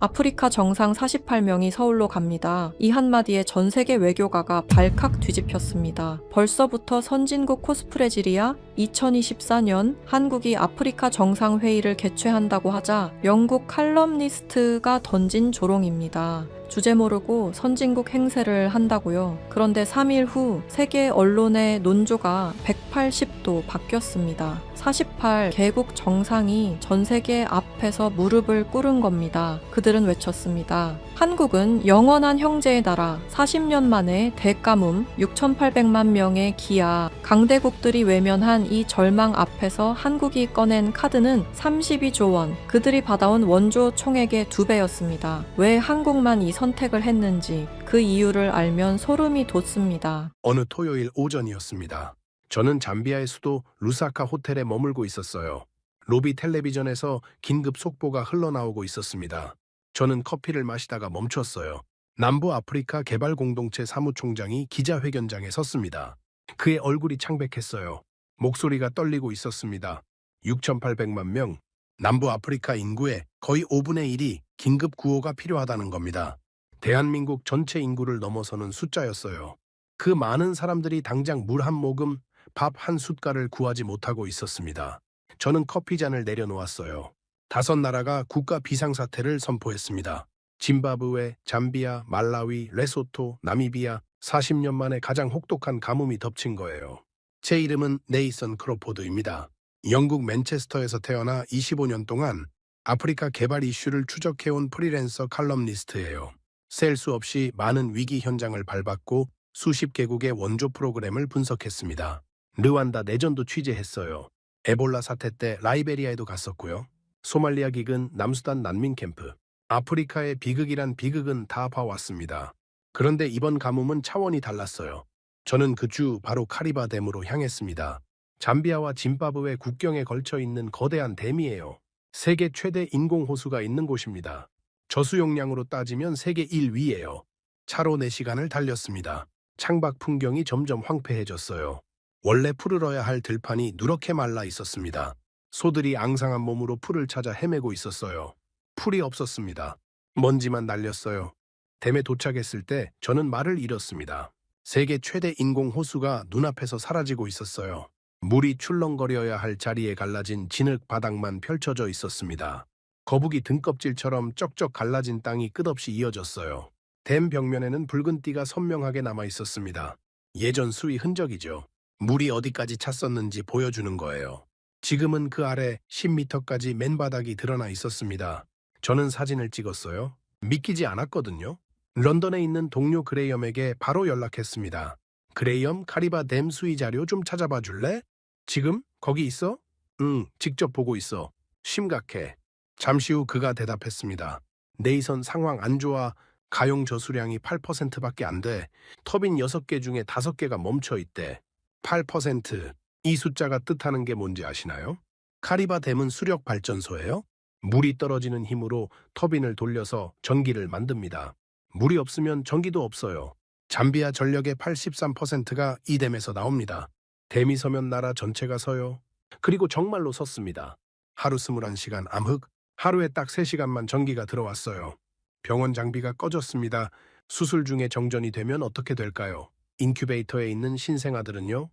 아프리카 정상 48명이 서울로 갑니다. 이 한마디에 전 세계 외교가가 발칵 뒤집혔습니다. 벌써부터 선진국 코스프레질이야? 2024년 한국이 아프리카 정상회의를 개최한다고 하자 영국 칼럼니스트가 던진 조롱입니다. 주제 모르고 선진국 행세를 한다고요. 그런데 3일 후 세계 언론의 논조가 180도 바뀌었습니다. 48개국 정상이 전 세계 앞에서 무릎을 꿇은 겁니다. 그들은 외쳤습니다. 한국은 영원한 형제의 나라, 40년 만에 대가뭄, 6,800만 명의 기아, 강대국들이 외면한 이 절망 앞에서 한국이 꺼낸 카드는 32조 원, 그들이 받아온 원조 총액의 2배였습니다. 왜 한국만 이 선택을 했는지 그 이유를 알면 소름이 돋습니다. 어느 토요일 오전이었습니다. 저는 잠비아의 수도 루사카 호텔에 머물고 있었어요. 로비 텔레비전에서 긴급 속보가 흘러나오고 있었습니다. 저는 커피를 마시다가 멈췄어요. 남부 아프리카 개발 공동체 사무총장이 기자회견장에 섰습니다. 그의 얼굴이 창백했어요. 목소리가 떨리고 있었습니다. 6,800만 명, 남부 아프리카 인구의 거의 5분의 1이 긴급 구호가 필요하다는 겁니다. 대한민국 전체 인구를 넘어서는 숫자였어요. 그 많은 사람들이 당장 물 한 모금, 밥 한 숟갈을 구하지 못하고 있었습니다. 저는 커피잔을 내려놓았어요. 5나라가 국가 비상사태를 선포했습니다. 짐바브웨, 잠비아, 말라위, 레소토, 나미비아, 40년 만에 가장 혹독한 가뭄이 덮친 거예요. 제 이름은 네이선 크로포드입니다. 영국 맨체스터에서 태어나 25년 동안 아프리카 개발 이슈를 추적해온 프리랜서 칼럼니스트예요. 셀 수 없이 많은 위기 현장을 밟았고 수십 개국의 원조 프로그램을 분석했습니다. 르완다 내전도 취재했어요. 에볼라 사태 때 라이베리아에도 갔었고요. 소말리아 기근, 남수단 난민 캠프. 아프리카의 비극이란 비극은 다 봐왔습니다. 그런데 이번 가뭄은 차원이 달랐어요. 저는 그 주 바로 카리바 댐으로 향했습니다. 잠비아와 짐바브웨 국경에 걸쳐 있는 거대한 댐이에요. 세계 최대 인공호수가 있는 곳입니다. 저수용량으로 따지면 세계 1위예요. 차로 4시간을 달렸습니다. 창밖 풍경이 점점 황폐해졌어요. 원래 푸르러야 할 들판이 누렇게 말라 있었습니다. 소들이 앙상한 몸으로 풀을 찾아 헤매고 있었어요. 풀이 없었습니다. 먼지만 날렸어요. 댐에 도착했을 때 저는 말을 잃었습니다. 세계 최대 인공호수가 눈앞에서 사라지고 있었어요. 물이 출렁거려야 할 자리에 갈라진 진흙 바닥만 펼쳐져 있었습니다. 거북이 등껍질처럼 쩍쩍 갈라진 땅이 끝없이 이어졌어요. 댐 벽면에는 붉은 띠가 선명하게 남아 있었습니다. 예전 수위 흔적이죠. 물이 어디까지 찼었는지 보여주는 거예요. 지금은 그 아래 10m까지 맨바닥이 드러나 있었습니다. 저는 사진을 찍었어요. 믿기지 않았거든요. 런던에 있는 동료 그레이엄에게 바로 연락했습니다. 그레이엄, 카리바 댐 수위 자료 좀 찾아봐 줄래? 지금? 거기 있어? 응, 직접 보고 있어. 심각해. 잠시 후 그가 대답했습니다. 네이선 상황 안 좋아. 가용 저수량이 8%밖에 안 돼. 터빈 6개 중에 5개가 멈춰 있대. 8%. 이 숫자가 뜻하는 게 뭔지 아시나요? 카리바 댐은 수력 발전소예요. 물이 떨어지는 힘으로 터빈을 돌려서 전기를 만듭니다. 물이 없으면 전기도 없어요. 잠비아 전력의 83%가 이 댐에서 나옵니다. 댐이 서면 나라 전체가 서요. 그리고 정말로 섰습니다. 하루 21시간 암흑, 하루에 딱 3시간만 전기가 들어왔어요. 병원 장비가 꺼졌습니다. 수술 중에 정전이 되면 어떻게 될까요? 인큐베이터에 있는 신생아들은요?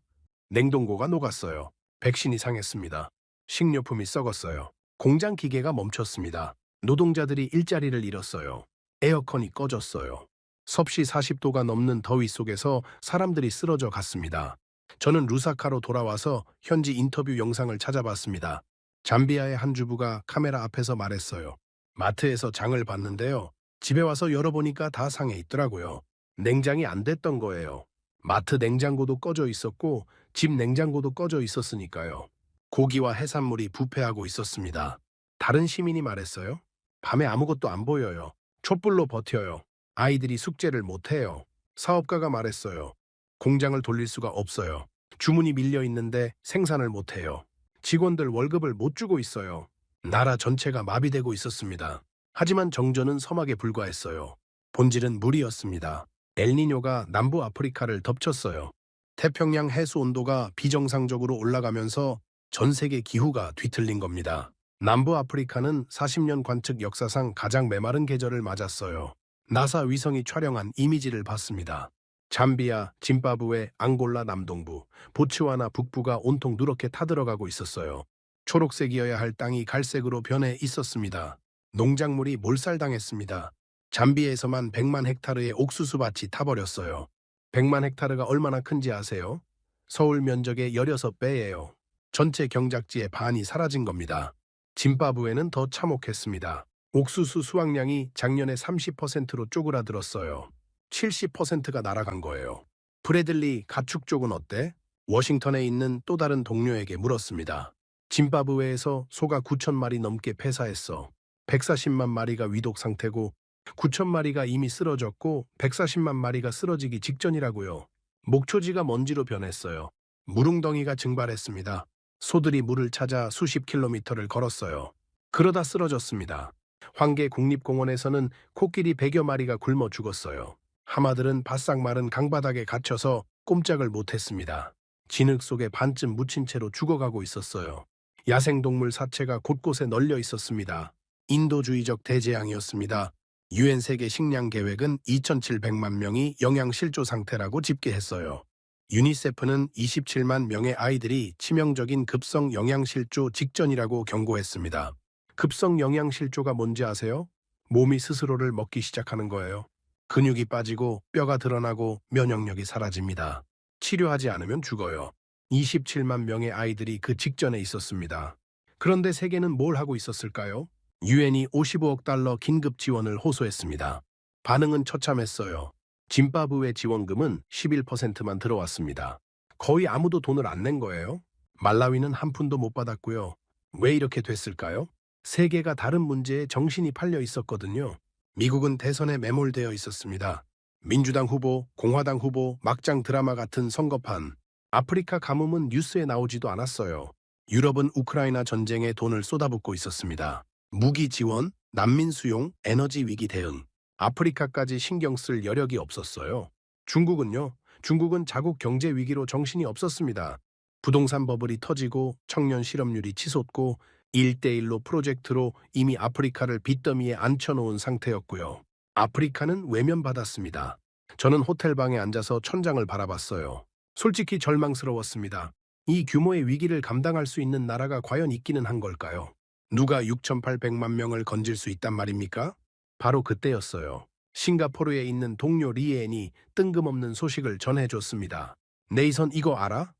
냉동고가 녹았어요. 백신이 상했습니다. 식료품이 썩었어요. 공장 기계가 멈췄습니다. 노동자들이 일자리를 잃었어요. 에어컨이 꺼졌어요. 섭씨 40도가 넘는 더위 속에서 사람들이 쓰러져 갔습니다. 저는 루사카로 돌아와서 현지 인터뷰 영상을 찾아봤습니다. 잠비아의 한 주부가 카메라 앞에서 말했어요. 마트에서 장을 봤는데요. 집에 와서 열어보니까 다 상해 있더라고요. 냉장이 안 됐던 거예요. 마트 냉장고도 꺼져 있었고 집 냉장고도 꺼져 있었으니까요. 고기와 해산물이 부패하고 있었습니다. 다른 시민이 말했어요. 밤에 아무것도 안 보여요. 촛불로 버텨요. 아이들이 숙제를 못해요. 사업가가 말했어요. 공장을 돌릴 수가 없어요. 주문이 밀려 있는데 생산을 못해요. 직원들 월급을 못 주고 있어요. 나라 전체가 마비되고 있었습니다. 하지만 정전은 서막에 불과했어요. 본질은 물이었습니다. 엘니뇨가 남부 아프리카를 덮쳤어요. 태평양 해수 온도가 비정상적으로 올라가면서 전 세계 기후가 뒤틀린 겁니다. 남부 아프리카는 40년 관측 역사상 가장 메마른 계절을 맞았어요. 나사 위성이 촬영한 이미지를 봤습니다. 잠비아, 짐바브웨, 앙골라 남동부, 보츠와나 북부가 온통 누렇게 타들어가고 있었어요. 초록색이어야 할 땅이 갈색으로 변해 있었습니다. 농작물이 몰살당했습니다. 잠비아에서만 100만 헥타르의 옥수수 밭이 타버렸어요. 100만 헥타르가 얼마나 큰지 아세요? 서울 면적의 16배예요. 전체 경작지의 반이 사라진 겁니다. 짐바브웨는 더 참혹했습니다. 옥수수 수확량이 작년에 30%로 쪼그라들었어요. 70%가 날아간 거예요. 브래들리 가축 쪽은 어때? 워싱턴에 있는 또 다른 동료에게 물었습니다. 짐바브웨에서 소가 9천 마리 넘게 폐사했어. 140만 마리가 위독 상태고 9천 마리가 이미 쓰러졌고 140만 마리가 쓰러지기 직전이라고요. 목초지가 먼지로 변했어요. 물웅덩이가 증발했습니다. 소들이 물을 찾아 수십 킬로미터를 걸었어요. 그러다 쓰러졌습니다. 황계 국립공원에서는 코끼리 100여 마리가 굶어 죽었어요. 하마들은 바싹 마른 강바닥에 갇혀서 꼼짝을 못했습니다. 진흙 속에 반쯤 묻힌 채로 죽어가고 있었어요. 야생동물 사체가 곳곳에 널려 있었습니다. 인도주의적 대재앙이었습니다. 유엔 세계 식량 계획은 2,700만 명이 영양실조 상태라고 집계했어요. 유니세프는 27만 명의 아이들이 치명적인 급성 영양실조 직전이라고 경고했습니다. 급성 영양실조가 뭔지 아세요? 몸이 스스로를 먹기 시작하는 거예요. 근육이 빠지고 뼈가 드러나고 면역력이 사라집니다. 치료하지 않으면 죽어요. 27만 명의 아이들이 그 직전에 있었습니다. 그런데 세계는 뭘 하고 있었을까요? 유엔이 55억 달러 긴급 지원을 호소했습니다. 반응은 처참했어요. 짐바브웨 지원금은 11%만 들어왔습니다. 거의 아무도 돈을 안 낸 거예요. 말라위는 한 푼도 못 받았고요. 왜 이렇게 됐을까요? 세계가 다른 문제에 정신이 팔려 있었거든요. 미국은 대선에 매몰되어 있었습니다. 민주당 후보, 공화당 후보, 막장 드라마 같은 선거판. 아프리카 가뭄은 뉴스에 나오지도 않았어요. 유럽은 우크라이나 전쟁에 돈을 쏟아붓고 있었습니다. 무기 지원, 난민 수용, 에너지 위기 대응. 아프리카까지 신경 쓸 여력이 없었어요. 중국은요? 중국은 자국 경제 위기로 정신이 없었습니다. 부동산 버블이 터지고 청년 실업률이 치솟고 1대1로 프로젝트로 이미 아프리카를 빚더미에 앉혀놓은 상태였고요. 아프리카는 외면받았습니다. 저는 호텔방에 앉아서 천장을 바라봤어요. 솔직히 절망스러웠습니다. 이 규모의 위기를 감당할 수 있는 나라가 과연 있기는 한 걸까요? 누가 6,800만 명을 건질 수 있단 말입니까? 바로 그때였어요. 싱가포르에 있는 동료 리엔이 뜬금없는 소식을 전해줬습니다. 네이선 이거 알아?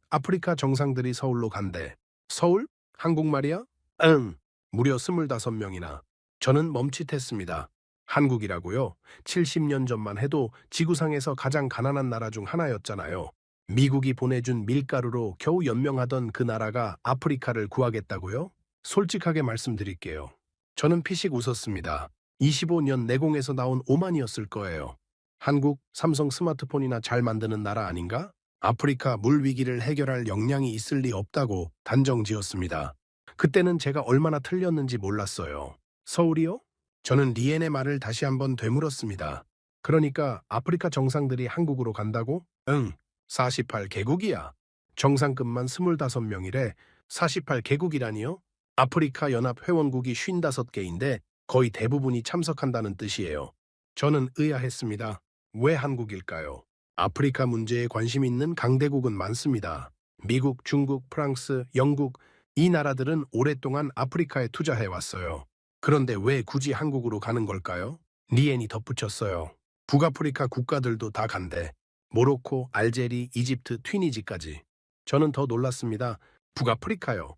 아프리카 정상들이 서울로 간대. 서울? 한국말이야? 응. 무려 25명이나. 저는 멈칫했습니다. 한국이라고요? 70년 전만 해도 지구상에서 가장 가난한 나라 중 하나였잖아요. 미국이 보내준 밀가루로 겨우 연명하던 그 나라가 아프리카를 구하겠다고요? 솔직하게 말씀드릴게요. 저는 피식 웃었습니다. 25년 내공에서 나온 오만이었을 거예요. 한국, 삼성 스마트폰이나 잘 만드는 나라 아닌가? 아프리카 물 위기를 해결할 역량이 있을 리 없다고 단정지었습니다. 그때는 제가 얼마나 틀렸는지 몰랐어요. 서울이요? 저는 리엔의 말을 다시 한번 되물었습니다. 그러니까 아프리카 정상들이 한국으로 간다고? 응, 48개국이야. 정상급만 25명이래. 48개국이라니요? 아프리카 연합 회원국이 55개인데 거의 대부분이 참석한다는 뜻이에요. 저는 의아했습니다. 왜 한국일까요? 아프리카 문제에 관심 있는 강대국은 많습니다. 미국, 중국, 프랑스, 영국, 이 나라들은 오랫동안 아프리카에 투자해왔어요. 그런데 왜 굳이 한국으로 가는 걸까요? 리엔이 덧붙였어요. 북아프리카 국가들도 다 간대. 모로코, 알제리, 이집트, 튀니지까지. 저는 더 놀랐습니다. 북아프리카요.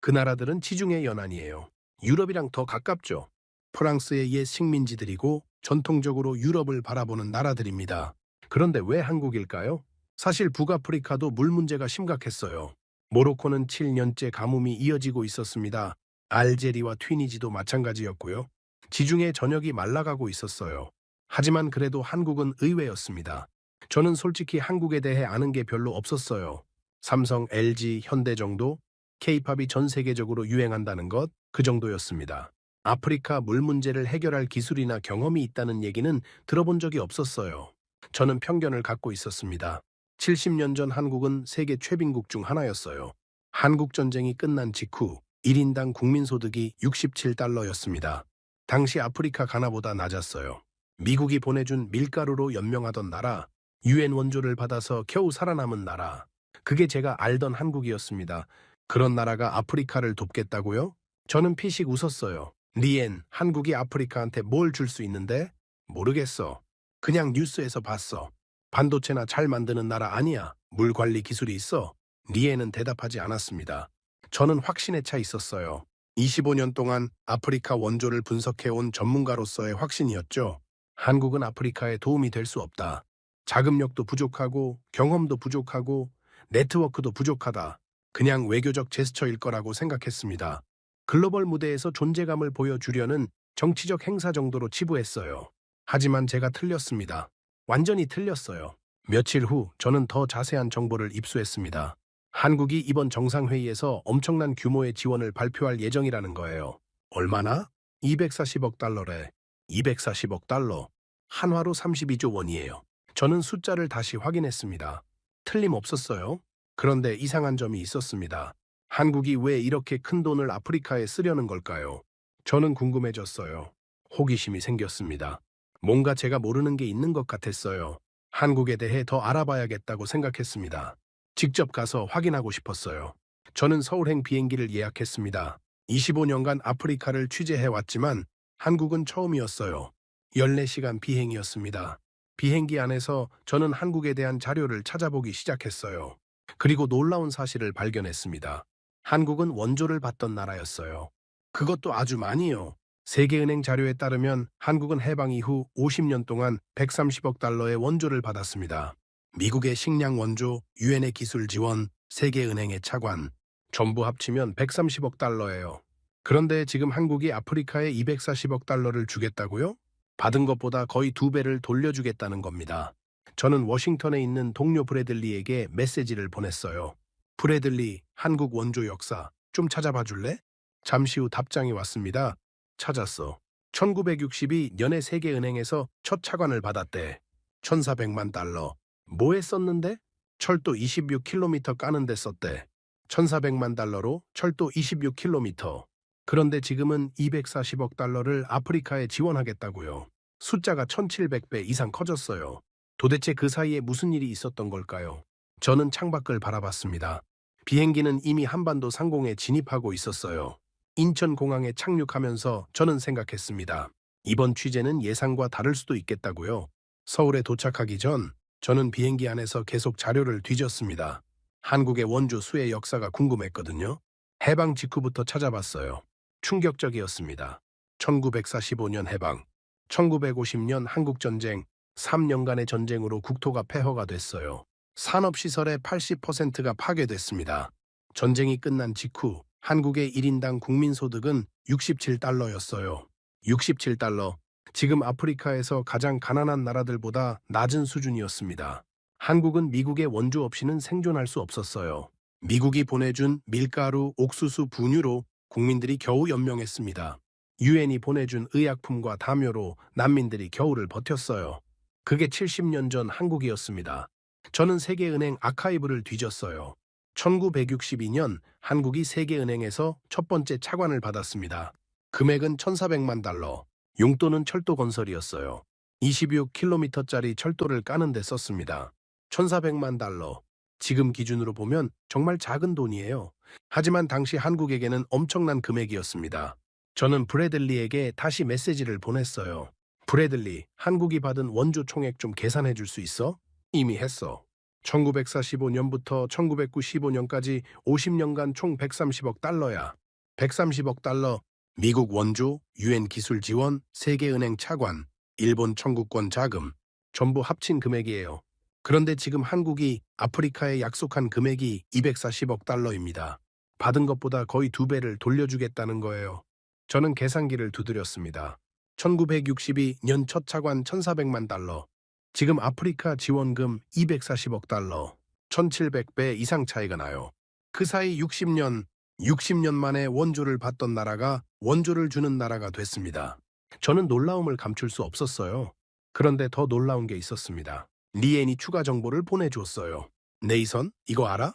그 나라들은 지중해 연안이에요. 유럽이랑 더 가깝죠. 프랑스의 옛 식민지들이고 전통적으로 유럽을 바라보는 나라들입니다. 그런데 왜 한국일까요? 사실 북아프리카도 물 문제가 심각했어요. 모로코는 7년째 가뭄이 이어지고 있었습니다. 알제리와 튀니지도 마찬가지였고요. 지중해 전역이 말라가고 있었어요. 하지만 그래도 한국은 의외였습니다. 저는 솔직히 한국에 대해 아는 게 별로 없었어요. 삼성, LG, 현대 정도? K-팝이 전 세계적으로 유행한다는 것? 그 정도였습니다. 아프리카 물 문제를 해결할 기술이나 경험이 있다는 얘기는 들어본 적이 없었어요. 저는 편견을 갖고 있었습니다. 70년 전 한국은 세계 최빈국 중 하나였어요. 한국 전쟁이 끝난 직후 1인당 국민소득이 67달러였습니다. 당시 아프리카 가나보다 낮았어요. 미국이 보내준 밀가루로 연명하던 나라, 유엔 원조를 받아서 겨우 살아남은 나라. 그게 제가 알던 한국이었습니다. 그런 나라가 아프리카를 돕겠다고요? 저는 피식 웃었어요. 리엔, 한국이 아프리카한테 뭘 줄 수 있는데? 모르겠어. 그냥 뉴스에서 봤어. 반도체나 잘 만드는 나라 아니야. 물 관리 기술이 있어. 리엔은 대답하지 않았습니다. 저는 확신에 차 있었어요. 25년 동안 아프리카 원조를 분석해온 전문가로서의 확신이었죠. 한국은 아프리카에 도움이 될 수 없다. 자금력도 부족하고 경험도 부족하고 네트워크도 부족하다. 그냥 외교적 제스처일 거라고 생각했습니다. 글로벌 무대에서 존재감을 보여주려는 정치적 행사 정도로 치부했어요. 하지만 제가 틀렸습니다. 완전히 틀렸어요. 며칠 후 저는 더 자세한 정보를 입수했습니다. 한국이 이번 정상회의에서 엄청난 규모의 지원을 발표할 예정이라는 거예요. 얼마나? 240억 달러래. 240억 달러. 한화로 32조 원이에요. 저는 숫자를 다시 확인했습니다. 틀림없었어요. 그런데 이상한 점이 있었습니다. 한국이 왜 이렇게 큰 돈을 아프리카에 쓰려는 걸까요? 저는 궁금해졌어요. 호기심이 생겼습니다. 뭔가 제가 모르는 게 있는 것 같았어요. 한국에 대해 더 알아봐야겠다고 생각했습니다. 직접 가서 확인하고 싶었어요. 저는 서울행 비행기를 예약했습니다. 25년간 아프리카를 취재해왔지만 한국은 처음이었어요. 14시간 비행이었습니다. 비행기 안에서 저는 한국에 대한 자료를 찾아보기 시작했어요. 그리고 놀라운 사실을 발견했습니다. 한국은 원조를 받던 나라였어요. 그것도 아주 많이요. 세계은행 자료에 따르면 한국은 해방 이후 50년 동안 130억 달러의 원조를 받았습니다. 미국의 식량 원조, 유엔의 기술 지원, 세계은행의 차관, 전부 합치면 130억 달러예요. 그런데 지금 한국이 아프리카에 240억 달러를 주겠다고요? 받은 것보다 거의 2배를 돌려주겠다는 겁니다. 저는 워싱턴에 있는 동료 브래들리에게 메시지를 보냈어요. 브래들리, 한국 원조 역사 좀 찾아봐 줄래? 잠시 후 답장이 왔습니다. 찾았어. 1962년에 세계은행에서 첫 차관을 받았대. 1,400만 달러. 뭐에 썼는데? 철도 26km 까는데 썼대. 1,400만 달러로 철도 26km. 그런데 지금은 240억 달러를 아프리카에 지원하겠다고요. 숫자가 1,700배 이상 커졌어요. 도대체 그 사이에 무슨 일이 있었던 걸까요? 저는 창밖을 바라봤습니다. 비행기는 이미 한반도 상공에 진입하고 있었어요. 인천공항에 착륙하면서 저는 생각했습니다. 이번 취재는 예상과 다를 수도 있겠다고요. 서울에 도착하기 전 저는 비행기 안에서 계속 자료를 뒤졌습니다. 한국의 원조 수의 역사가 궁금했거든요. 해방 직후부터 찾아봤어요. 충격적이었습니다. 1945년 해방, 1950년 한국전쟁, 3년간의 전쟁으로 국토가 폐허가 됐어요. 산업시설의 80%가 파괴됐습니다. 전쟁이 끝난 직후 한국의 1인당 국민소득은 67달러였어요. 67달러. 지금 아프리카에서 가장 가난한 나라들보다 낮은 수준이었습니다. 한국은 미국의 원조 없이는 생존할 수 없었어요. 미국이 보내준 밀가루, 옥수수, 분유로 국민들이 겨우 연명했습니다. 유엔이 보내준 의약품과 담요로 난민들이 겨울을 버텼어요. 그게 70년 전 한국이었습니다. 저는 세계은행 아카이브를 뒤졌어요. 1962년 한국이 세계은행에서 첫 번째 차관을 받았습니다. 금액은 1,400만 달러. 용도는 철도 건설이었어요. 26km짜리 철도를 까는 데 썼습니다. 1,400만 달러. 지금 기준으로 보면 정말 작은 돈이에요. 하지만 당시 한국에게는 엄청난 금액이었습니다. 저는 브래들리에게 다시 메시지를 보냈어요. 브래들리, 한국이 받은 원조 총액 좀 계산해 줄 수 있어? 이미 했어. 1945년부터 1995년까지 50년간 총 130억 달러야. 130억 달러. 미국 원조, 유엔 기술 지원, 세계은행 차관, 일본 청구권 자금, 전부 합친 금액이에요. 그런데 지금 한국이 아프리카에 약속한 금액이 240억 달러입니다. 받은 것보다 거의 2배를 돌려주겠다는 거예요. 저는 계산기를 두드렸습니다. 1962년 첫 차관 1,400만 달러. 지금 아프리카 지원금 240억 달러. 1,700배 이상 차이가 나요. 그 사이 60년 만에 원조를 받던 나라가 원조를 주는 나라가 됐습니다. 저는 놀라움을 감출 수 없었어요. 그런데 더 놀라운 게 있었습니다. 리엔이 추가 정보를 보내줬어요. 네이선, 이거 알아?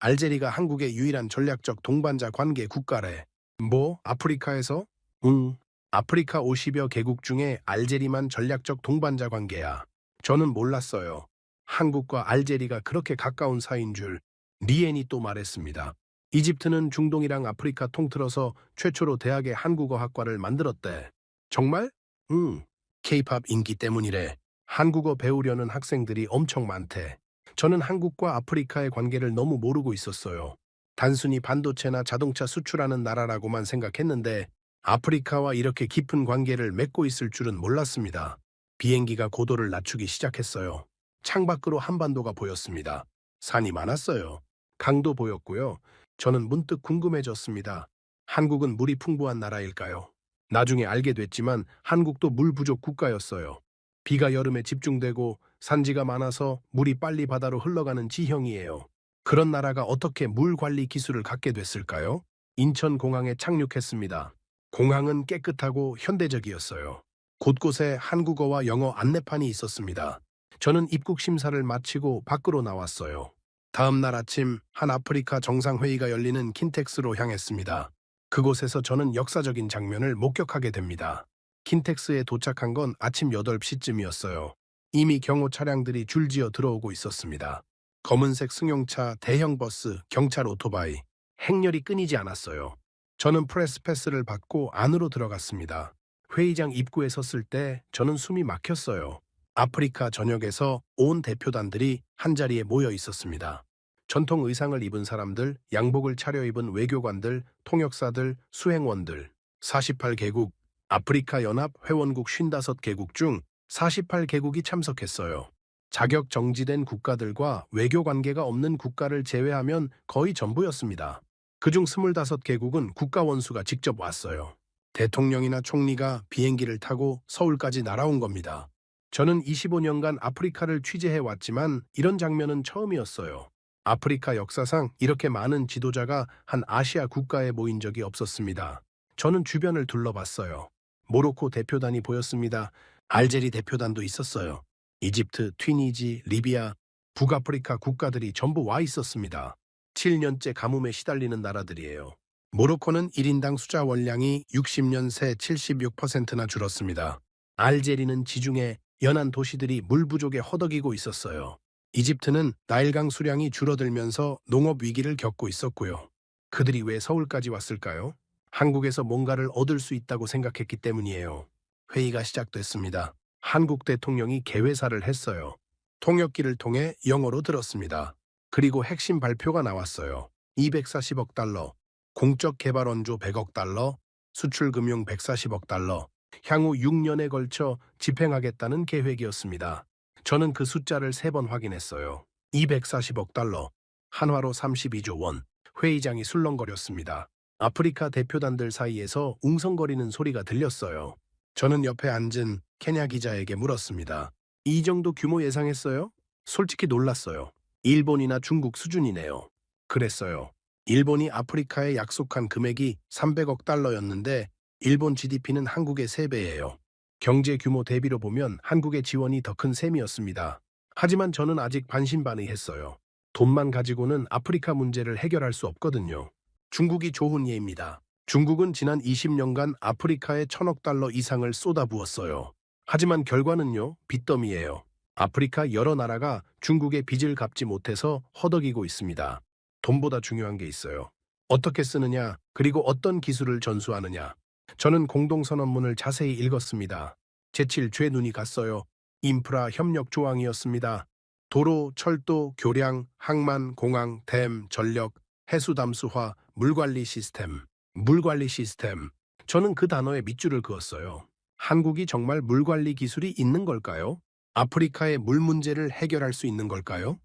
알제리가 한국의 유일한 전략적 동반자 관계 국가래. 뭐, 아프리카에서? 응. 아프리카 50여 개국 중에 알제리만 전략적 동반자 관계야. 저는 몰랐어요. 한국과 알제리가 그렇게 가까운 사이인 줄. 리엔이 또 말했습니다. 이집트는 중동이랑 아프리카 통틀어서 최초로 대학의 한국어 학과를 만들었대. 정말? 응. 케이팝 인기 때문이래. 한국어 배우려는 학생들이 엄청 많대. 저는 한국과 아프리카의 관계를 너무 모르고 있었어요. 단순히 반도체나 자동차 수출하는 나라라고만 생각했는데 아프리카와 이렇게 깊은 관계를 맺고 있을 줄은 몰랐습니다. 비행기가 고도를 낮추기 시작했어요. 창밖으로 한반도가 보였습니다. 산이 많았어요. 강도 보였고요. 저는 문득 궁금해졌습니다. 한국은 물이 풍부한 나라일까요? 나중에 알게 됐지만 한국도 물 부족 국가였어요. 비가 여름에 집중되고 산지가 많아서 물이 빨리 바다로 흘러가는 지형이에요. 그런 나라가 어떻게 물 관리 기술을 갖게 됐을까요? 인천공항에 착륙했습니다. 공항은 깨끗하고 현대적이었어요. 곳곳에 한국어와 영어 안내판이 있었습니다. 저는 입국 심사를 마치고 밖으로 나왔어요. 다음 날 아침 한 아프리카 정상회의가 열리는 킨텍스로 향했습니다. 그곳에서 저는 역사적인 장면을 목격하게 됩니다. 킨텍스에 도착한 건 아침 8시쯤이었어요. 이미 경호 차량들이 줄지어 들어오고 있었습니다. 검은색 승용차, 대형 버스, 경찰 오토바이, 행렬이 끊이지 않았어요. 저는 프레스 패스를 받고 안으로 들어갔습니다. 회의장 입구에 섰을 때 저는 숨이 막혔어요. 아프리카 전역에서 온 대표단들이 한자리에 모여 있었습니다. 전통 의상을 입은 사람들, 양복을 차려입은 외교관들, 통역사들, 수행원들, 48개국, 아프리카 연합 회원국 55개국 중 48개국이 참석했어요. 자격 정지된 국가들과 외교 관계가 없는 국가를 제외하면 거의 전부였습니다. 그중 25개국은 국가 원수가 직접 왔어요. 대통령이나 총리가 비행기를 타고 서울까지 날아온 겁니다. 저는 25년간 아프리카를 취재해 왔지만 이런 장면은 처음이었어요. 아프리카 역사상 이렇게 많은 지도자가 한 아시아 국가에 모인 적이 없었습니다. 저는 주변을 둘러봤어요. 모로코 대표단이 보였습니다. 알제리 대표단도 있었어요. 이집트, 튀니지, 리비아, 북아프리카 국가들이 전부 와 있었습니다. 7년째 가뭄에 시달리는 나라들이에요. 모로코는 1인당 수자 원량이 60년 새 76%나 줄었습니다. 알제리는 지중해 연안 도시들이 물 부족에 허덕이고 있었어요. 이집트는 나일강 수량이 줄어들면서 농업 위기를 겪고 있었고요. 그들이 왜 서울까지 왔을까요? 한국에서 뭔가를 얻을 수 있다고 생각했기 때문이에요. 회의가 시작됐습니다. 한국 대통령이 개회사를 했어요. 통역기를 통해 영어로 들었습니다. 그리고 핵심 발표가 나왔어요. 240억 달러, 공적 개발 원조 100억 달러, 수출 금융 140억 달러, 향후 6년에 걸쳐 집행하겠다는 계획이었습니다. 저는 그 숫자를 3번 확인했어요. 240억 달러, 한화로 32조 원. 회의장이 술렁거렸습니다. 아프리카 대표단들 사이에서 웅성거리는 소리가 들렸어요. 저는 옆에 앉은 케냐 기자에게 물었습니다. 이 정도 규모 예상했어요? 솔직히 놀랐어요. 일본이나 중국 수준이네요. 그랬어요. 일본이 아프리카에 약속한 금액이 300억 달러였는데 일본 GDP는 한국의 3배예요. 경제 규모 대비로 보면 한국의 지원이 더 큰 셈이었습니다. 하지만 저는 아직 반신반의했어요. 돈만 가지고는 아프리카 문제를 해결할 수 없거든요. 중국이 좋은 예입니다. 중국은 지난 20년간 아프리카에 1,000억 달러 이상을 쏟아부었어요. 하지만 결과는요, 빚더미예요. 아프리카 여러 나라가 중국의 빚을 갚지 못해서 허덕이고 있습니다. 돈보다 중요한 게 있어요. 어떻게 쓰느냐, 그리고 어떤 기술을 전수하느냐. 저는 공동선언문을 자세히 읽었습니다. 제칠 죄 눈이 갔어요. 인프라 협력 조항이었습니다. 도로, 철도, 교량, 항만, 공항, 댐, 전력, 해수 담수화, 물관리 시스템. 물관리 시스템. 저는 그 단어에 밑줄을 그었어요. 한국이 정말 물관리 기술이 있는 걸까요? 아프리카의 물 문제를 해결할 수 있는 걸까요?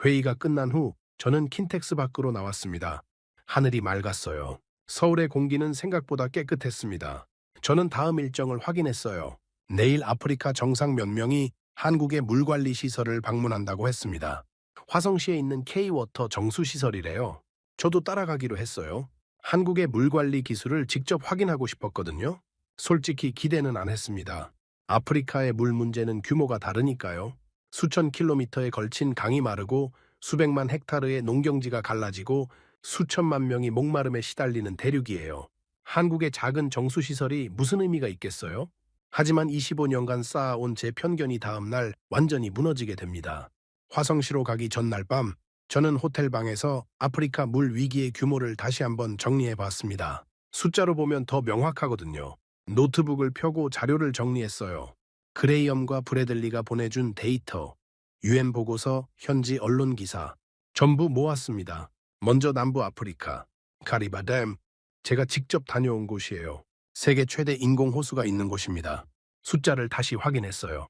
회의가 끝난 후 저는 킨텍스 밖으로 나왔습니다. 하늘이 맑았어요. 서울의 공기는 생각보다 깨끗했습니다. 저는 다음 일정을 확인했어요. 내일 아프리카 정상 몇 명이 한국의 물관리 시설을 방문한다고 했습니다. 화성시에 있는 K-워터 정수시설이래요. 저도 따라가기로 했어요. 한국의 물관리 기술을 직접 확인하고 싶었거든요. 솔직히 기대는 안 했습니다. 아프리카의 물 문제는 규모가 다르니까요. 수천 킬로미터에 걸친 강이 마르고 수백만 헥타르의 농경지가 갈라지고 수천만 명이 목마름에 시달리는 대륙이에요. 한국의 작은 정수시설이 무슨 의미가 있겠어요? 하지만 25년간 쌓아온 제 편견이 다음 날 완전히 무너지게 됩니다. 화성시로 가기 전날 밤, 저는 호텔 방에서 아프리카 물 위기의 규모를 다시 한번 정리해 봤습니다. 숫자로 보면 더 명확하거든요. 노트북을 펴고 자료를 정리했어요. 그레이엄과 브래들리가 보내준 데이터, UN 보고서, 현지 언론 기사, 전부 모았습니다. 먼저 남부 아프리카, 카리바 댐, 제가 직접 다녀온 곳이에요. 세계 최대 인공 호수가 있는 곳입니다. 숫자를 다시 확인했어요.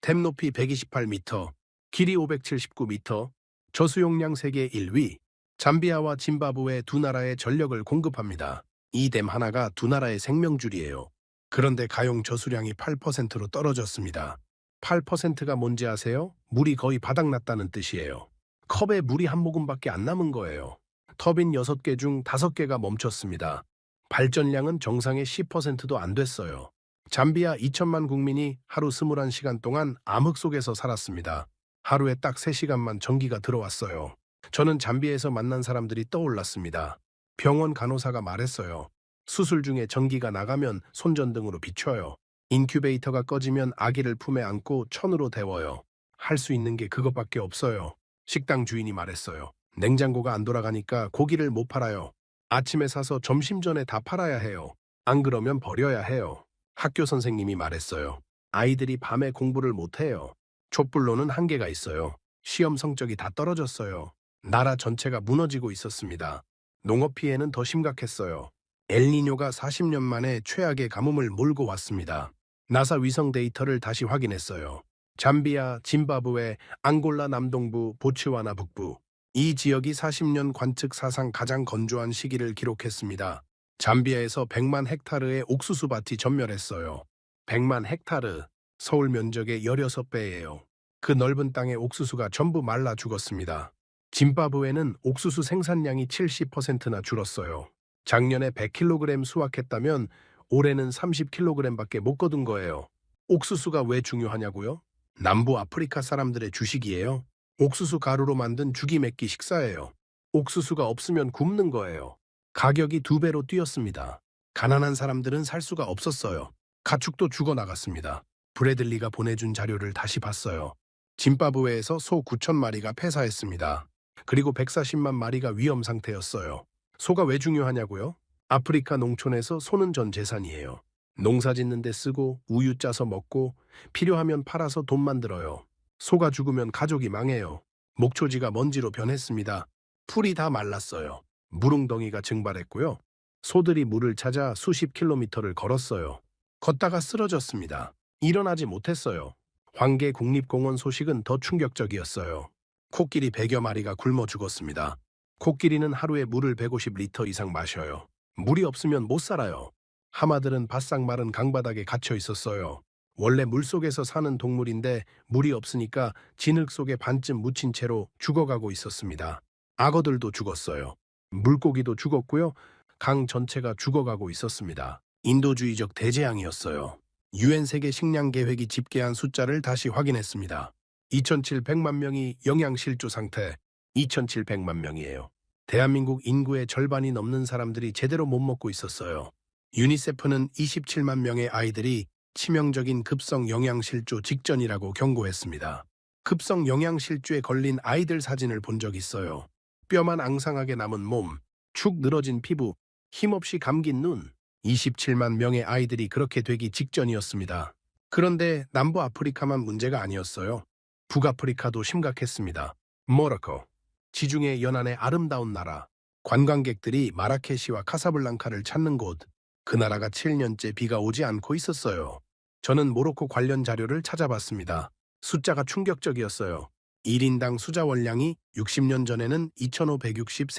댐 높이 128m, 길이 579m, 저수용량 세계 1위, 잠비아와 짐바브웨 두 나라의 전력을 공급합니다. 이 댐 하나가 두 나라의 생명줄이에요. 그런데 가용 저수량이 8%로 떨어졌습니다. 8%가 뭔지 아세요? 물이 거의 바닥났다는 뜻이에요. 컵에 물이 한 모금밖에 안 남은 거예요. 터빈 6개 중 5개가 멈췄습니다. 발전량은 정상의 10%도 안 됐어요. 잠비아 2천만 국민이 하루 21시간 동안 암흑 속에서 살았습니다. 하루에 딱 3시간만 전기가 들어왔어요. 저는 잠비아에서 만난 사람들이 떠올랐습니다. 병원 간호사가 말했어요. 수술 중에 전기가 나가면 손전등으로 비춰요. 인큐베이터가 꺼지면 아기를 품에 안고 천으로 데워요. 할 수 있는 게 그것밖에 없어요. 식당 주인이 말했어요. 냉장고가 안 돌아가니까 고기를 못 팔아요. 아침에 사서 점심 전에 다 팔아야 해요. 안 그러면 버려야 해요. 학교 선생님이 말했어요. 아이들이 밤에 공부를 못 해요. 촛불로는 한계가 있어요. 시험 성적이 다 떨어졌어요. 나라 전체가 무너지고 있었습니다. 농업 피해는 더 심각했어요. 엘니뇨가 40년 만에 최악의 가뭄을 몰고 왔습니다. 나사 위성 데이터를 다시 확인했어요. 잠비아, 짐바브웨, 앙골라 남동부, 보츠와나 북부. 이 지역이 40년 관측 사상 가장 건조한 시기를 기록했습니다. 잠비아에서 100만 헥타르의 옥수수 밭이 전멸했어요. 100만 헥타르, 서울 면적의 16배예요. 그 넓은 땅의 옥수수가 전부 말라 죽었습니다. 짐바브웨는 옥수수 생산량이 70%나 줄었어요. 작년에 100kg 수확했다면 올해는 30kg밖에 못 거둔 거예요. 옥수수가 왜 중요하냐고요? 남부 아프리카 사람들의 주식이에요. 옥수수 가루로 만든 죽이 맺기 식사예요. 옥수수가 없으면 굶는 거예요. 가격이 2배로 뛰었습니다. 가난한 사람들은 살 수가 없었어요. 가축도 죽어나갔습니다. 브래들리가 보내준 자료를 다시 봤어요. 짐바브웨에서 소 9천 마리가 폐사했습니다. 그리고 140만 마리가 위험 상태였어요. 소가 왜 중요하냐고요? 아프리카 농촌에서 소는 전 재산이에요. 농사 짓는 데 쓰고 우유 짜서 먹고 필요하면 팔아서 돈 만들어요. 소가 죽으면 가족이 망해요. 목초지가 먼지로 변했습니다. 풀이 다 말랐어요. 무릉덩이가 증발했고요. 소들이 물을 찾아 수십 킬로미터를 걸었어요. 걷다가 쓰러졌습니다. 일어나지 못했어요. 황계 국립공원 소식은 더 충격적이었어요. 코끼리 100여 마리가 굶어 죽었습니다. 코끼리는 하루에 물을 150리터 이상 마셔요. 물이 없으면 못 살아요. 하마들은 바싹 마른 강바닥에 갇혀 있었어요. 원래 물속에서 사는 동물인데 물이 없으니까 진흙 속에 반쯤 묻힌 채로 죽어가고 있었습니다. 악어들도 죽었어요. 물고기도 죽었고요. 강 전체가 죽어가고 있었습니다. 인도주의적 대재앙이었어요. UN 세계 식량 계획이 집계한 숫자를 다시 확인했습니다. 2,700만 명이 영양실조 상태, 2,700만 명이에요. 대한민국 인구의 절반이 넘는 사람들이 제대로 못 먹고 있었어요. 유니세프는 27만 명의 아이들이 치명적인 급성 영양실조 직전이라고 경고했습니다. 급성 영양실조에 걸린 아이들 사진을 본 적 있어요. 뼈만 앙상하게 남은 몸, 축 늘어진 피부, 힘없이 감긴 눈. 27만 명의 아이들이 그렇게 되기 직전이었습니다. 그런데 남부 아프리카만 문제가 아니었어요. 북아프리카도 심각했습니다. 모로코, 지중해 연안의 아름다운 나라. 관광객들이 마라케시와 카사블랑카를 찾는 곳. 그 나라가 7년째 비가 오지 않고 있었어요. 저는 모로코 관련 자료를 찾아봤습니다. 숫자가 충격적이었어요. 1인당 수자원량이 60년 전에는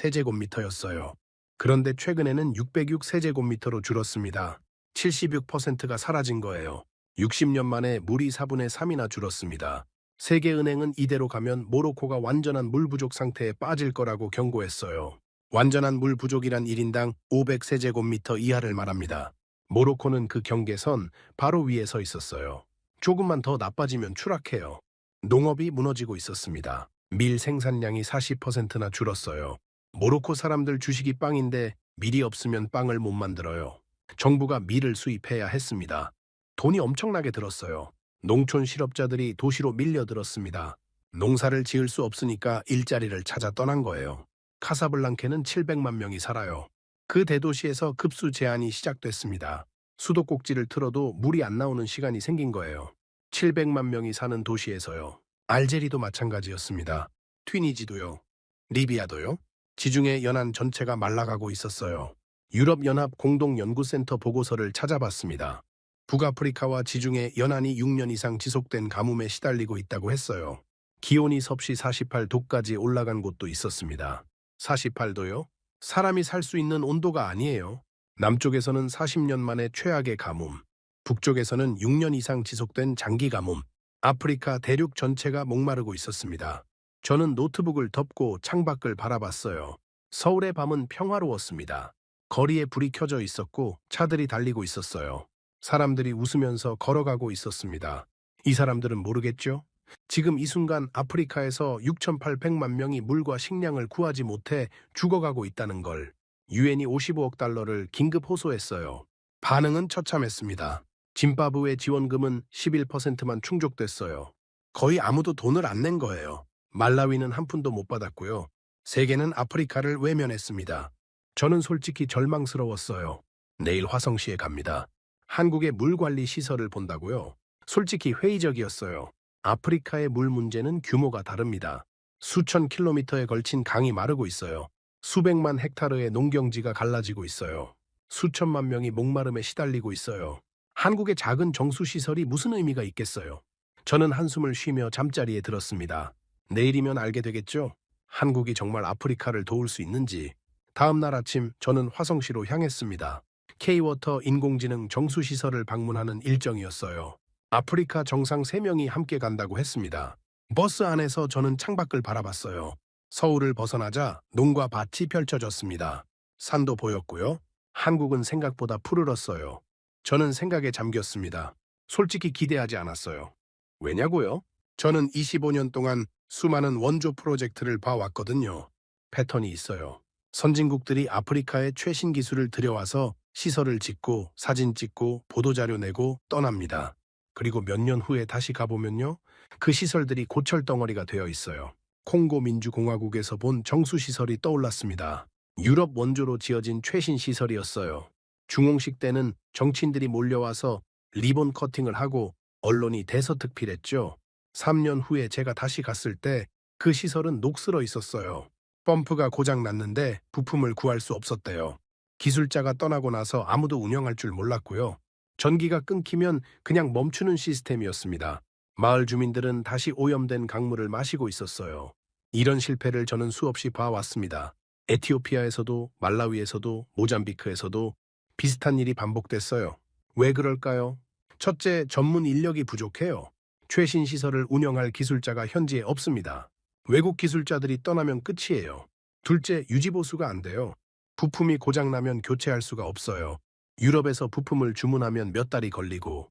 2,560세제곱미터였어요. 그런데 최근에는 606세제곱미터로 줄었습니다. 76%가 사라진 거예요. 60년 만에 물이 4분의 3이나 줄었습니다. 세계은행은 이대로 가면 모로코가 완전한 물 부족 상태에 빠질 거라고 경고했어요. 완전한 물 부족이란 1인당 500세제곱미터 이하를 말합니다. 모로코는 그 경계선 바로 위에 서 있었어요. 조금만 더 나빠지면 추락해요. 농업이 무너지고 있었습니다. 밀 생산량이 40%나 줄었어요. 모로코 사람들 주식이 빵인데 밀이 없으면 빵을 못 만들어요. 정부가 밀을 수입해야 했습니다. 돈이 엄청나게 들었어요. 농촌 실업자들이 도시로 밀려들었습니다. 농사를 지을 수 없으니까 일자리를 찾아 떠난 거예요. 카사블랑케는 700만 명이 살아요. 그 대도시에서 급수 제한이 시작됐습니다. 수도꼭지를 틀어도 물이 안 나오는 시간이 생긴 거예요. 700만 명이 사는 도시에서요. 알제리도 마찬가지였습니다. 튀니지도요. 리비아도요. 지중해 연안 전체가 말라가고 있었어요. 유럽연합 공동연구센터 보고서를 찾아봤습니다. 북아프리카와 지중해 연안이 6년 이상 지속된 가뭄에 시달리고 있다고 했어요. 기온이 섭씨 48도까지 올라간 곳도 있었습니다. 48도요? 사람이 살 수 있는 온도가 아니에요. 남쪽에서는 40년 만에 최악의 가뭄, 북쪽에서는 6년 이상 지속된 장기 가뭄, 아프리카 대륙 전체가 목마르고 있었습니다. 저는 노트북을 덮고 창밖을 바라봤어요. 서울의 밤은 평화로웠습니다. 거리에 불이 켜져 있었고 차들이 달리고 있었어요. 사람들이 웃으면서 걸어가고 있었습니다. 이 사람들은 모르겠죠? 지금 이 순간 아프리카에서 6,800만 명이 물과 식량을 구하지 못해 죽어가고 있다는 걸. 유엔이 55억 달러를 긴급 호소했어요. 반응은 처참했습니다. 짐바브웨 지원금은 11%만 충족됐어요. 거의 아무도 돈을 안 낸 거예요. 말라위는 한 푼도 못 받았고요. 세계는 아프리카를 외면했습니다. 저는 솔직히 절망스러웠어요. 내일 화성시에 갑니다. 한국의 물관리 시설을 본다고요? 솔직히 회의적이었어요. 아프리카의 물 문제는 규모가 다릅니다. 수천 킬로미터에 걸친 강이 마르고 있어요. 수백만 헥타르의 농경지가 갈라지고 있어요. 수천만 명이 목마름에 시달리고 있어요. 한국의 작은 정수시설이 무슨 의미가 있겠어요? 저는 한숨을 쉬며 잠자리에 들었습니다. 내일이면 알게 되겠죠? 한국이 정말 아프리카를 도울 수 있는지. 다음 날 아침 저는 화성시로 향했습니다. K-워터 인공지능 정수시설을 방문하는 일정이었어요. 아프리카 정상 3명이 함께 간다고 했습니다. 버스 안에서 저는 창밖을 바라봤어요. 서울을 벗어나자 농과 밭이 펼쳐졌습니다. 산도 보였고요. 한국은 생각보다 푸르렀어요. 저는 생각에 잠겼습니다. 솔직히 기대하지 않았어요. 왜냐고요? 저는 25년 동안 수많은 원조 프로젝트를 봐왔거든요. 패턴이 있어요. 선진국들이 아프리카의 최신 기술을 들여와서 시설을 짓고 사진 찍고 보도자료 내고 떠납니다. 그리고 몇 년 후에 다시 가보면요. 그 시설들이 고철덩어리가 되어 있어요. 콩고 민주공화국에서 본 정수시설이 떠올랐습니다. 유럽 원조로 지어진 최신 시설이었어요. 중홍식 때는 정치인들이 몰려와서 리본 커팅을 하고 언론이 대서특필했죠. 3년 후에 제가 다시 갔을 때 그 시설은 녹슬어 있었어요. 펌프가 고장 났는데 부품을 구할 수 없었대요. 기술자가 떠나고 나서 아무도 운영할 줄 몰랐고요. 전기가 끊기면 그냥 멈추는 시스템이었습니다. 마을 주민들은 다시 오염된 강물을 마시고 있었어요. 이런 실패를 저는 수없이 봐왔습니다. 에티오피아에서도 말라위에서도 모잠비크에서도 비슷한 일이 반복됐어요. 왜 그럴까요? 첫째, 전문 인력이 부족해요. 최신 시설을 운영할 기술자가 현지에 없습니다. 외국 기술자들이 떠나면 끝이에요. 둘째, 유지보수가 안 돼요. 부품이 고장나면 교체할 수가 없어요. 유럽에서 부품을 주문하면 몇 달이 걸리고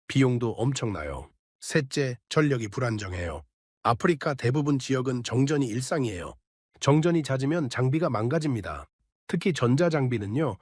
비용도 엄청나요. 셋째, 전력이 불안정해요. 아프리카 대부분 지역은 정전이 일상이에요. 정전이 잦으면 장비가 망가집니다. 특히 전자장비는요.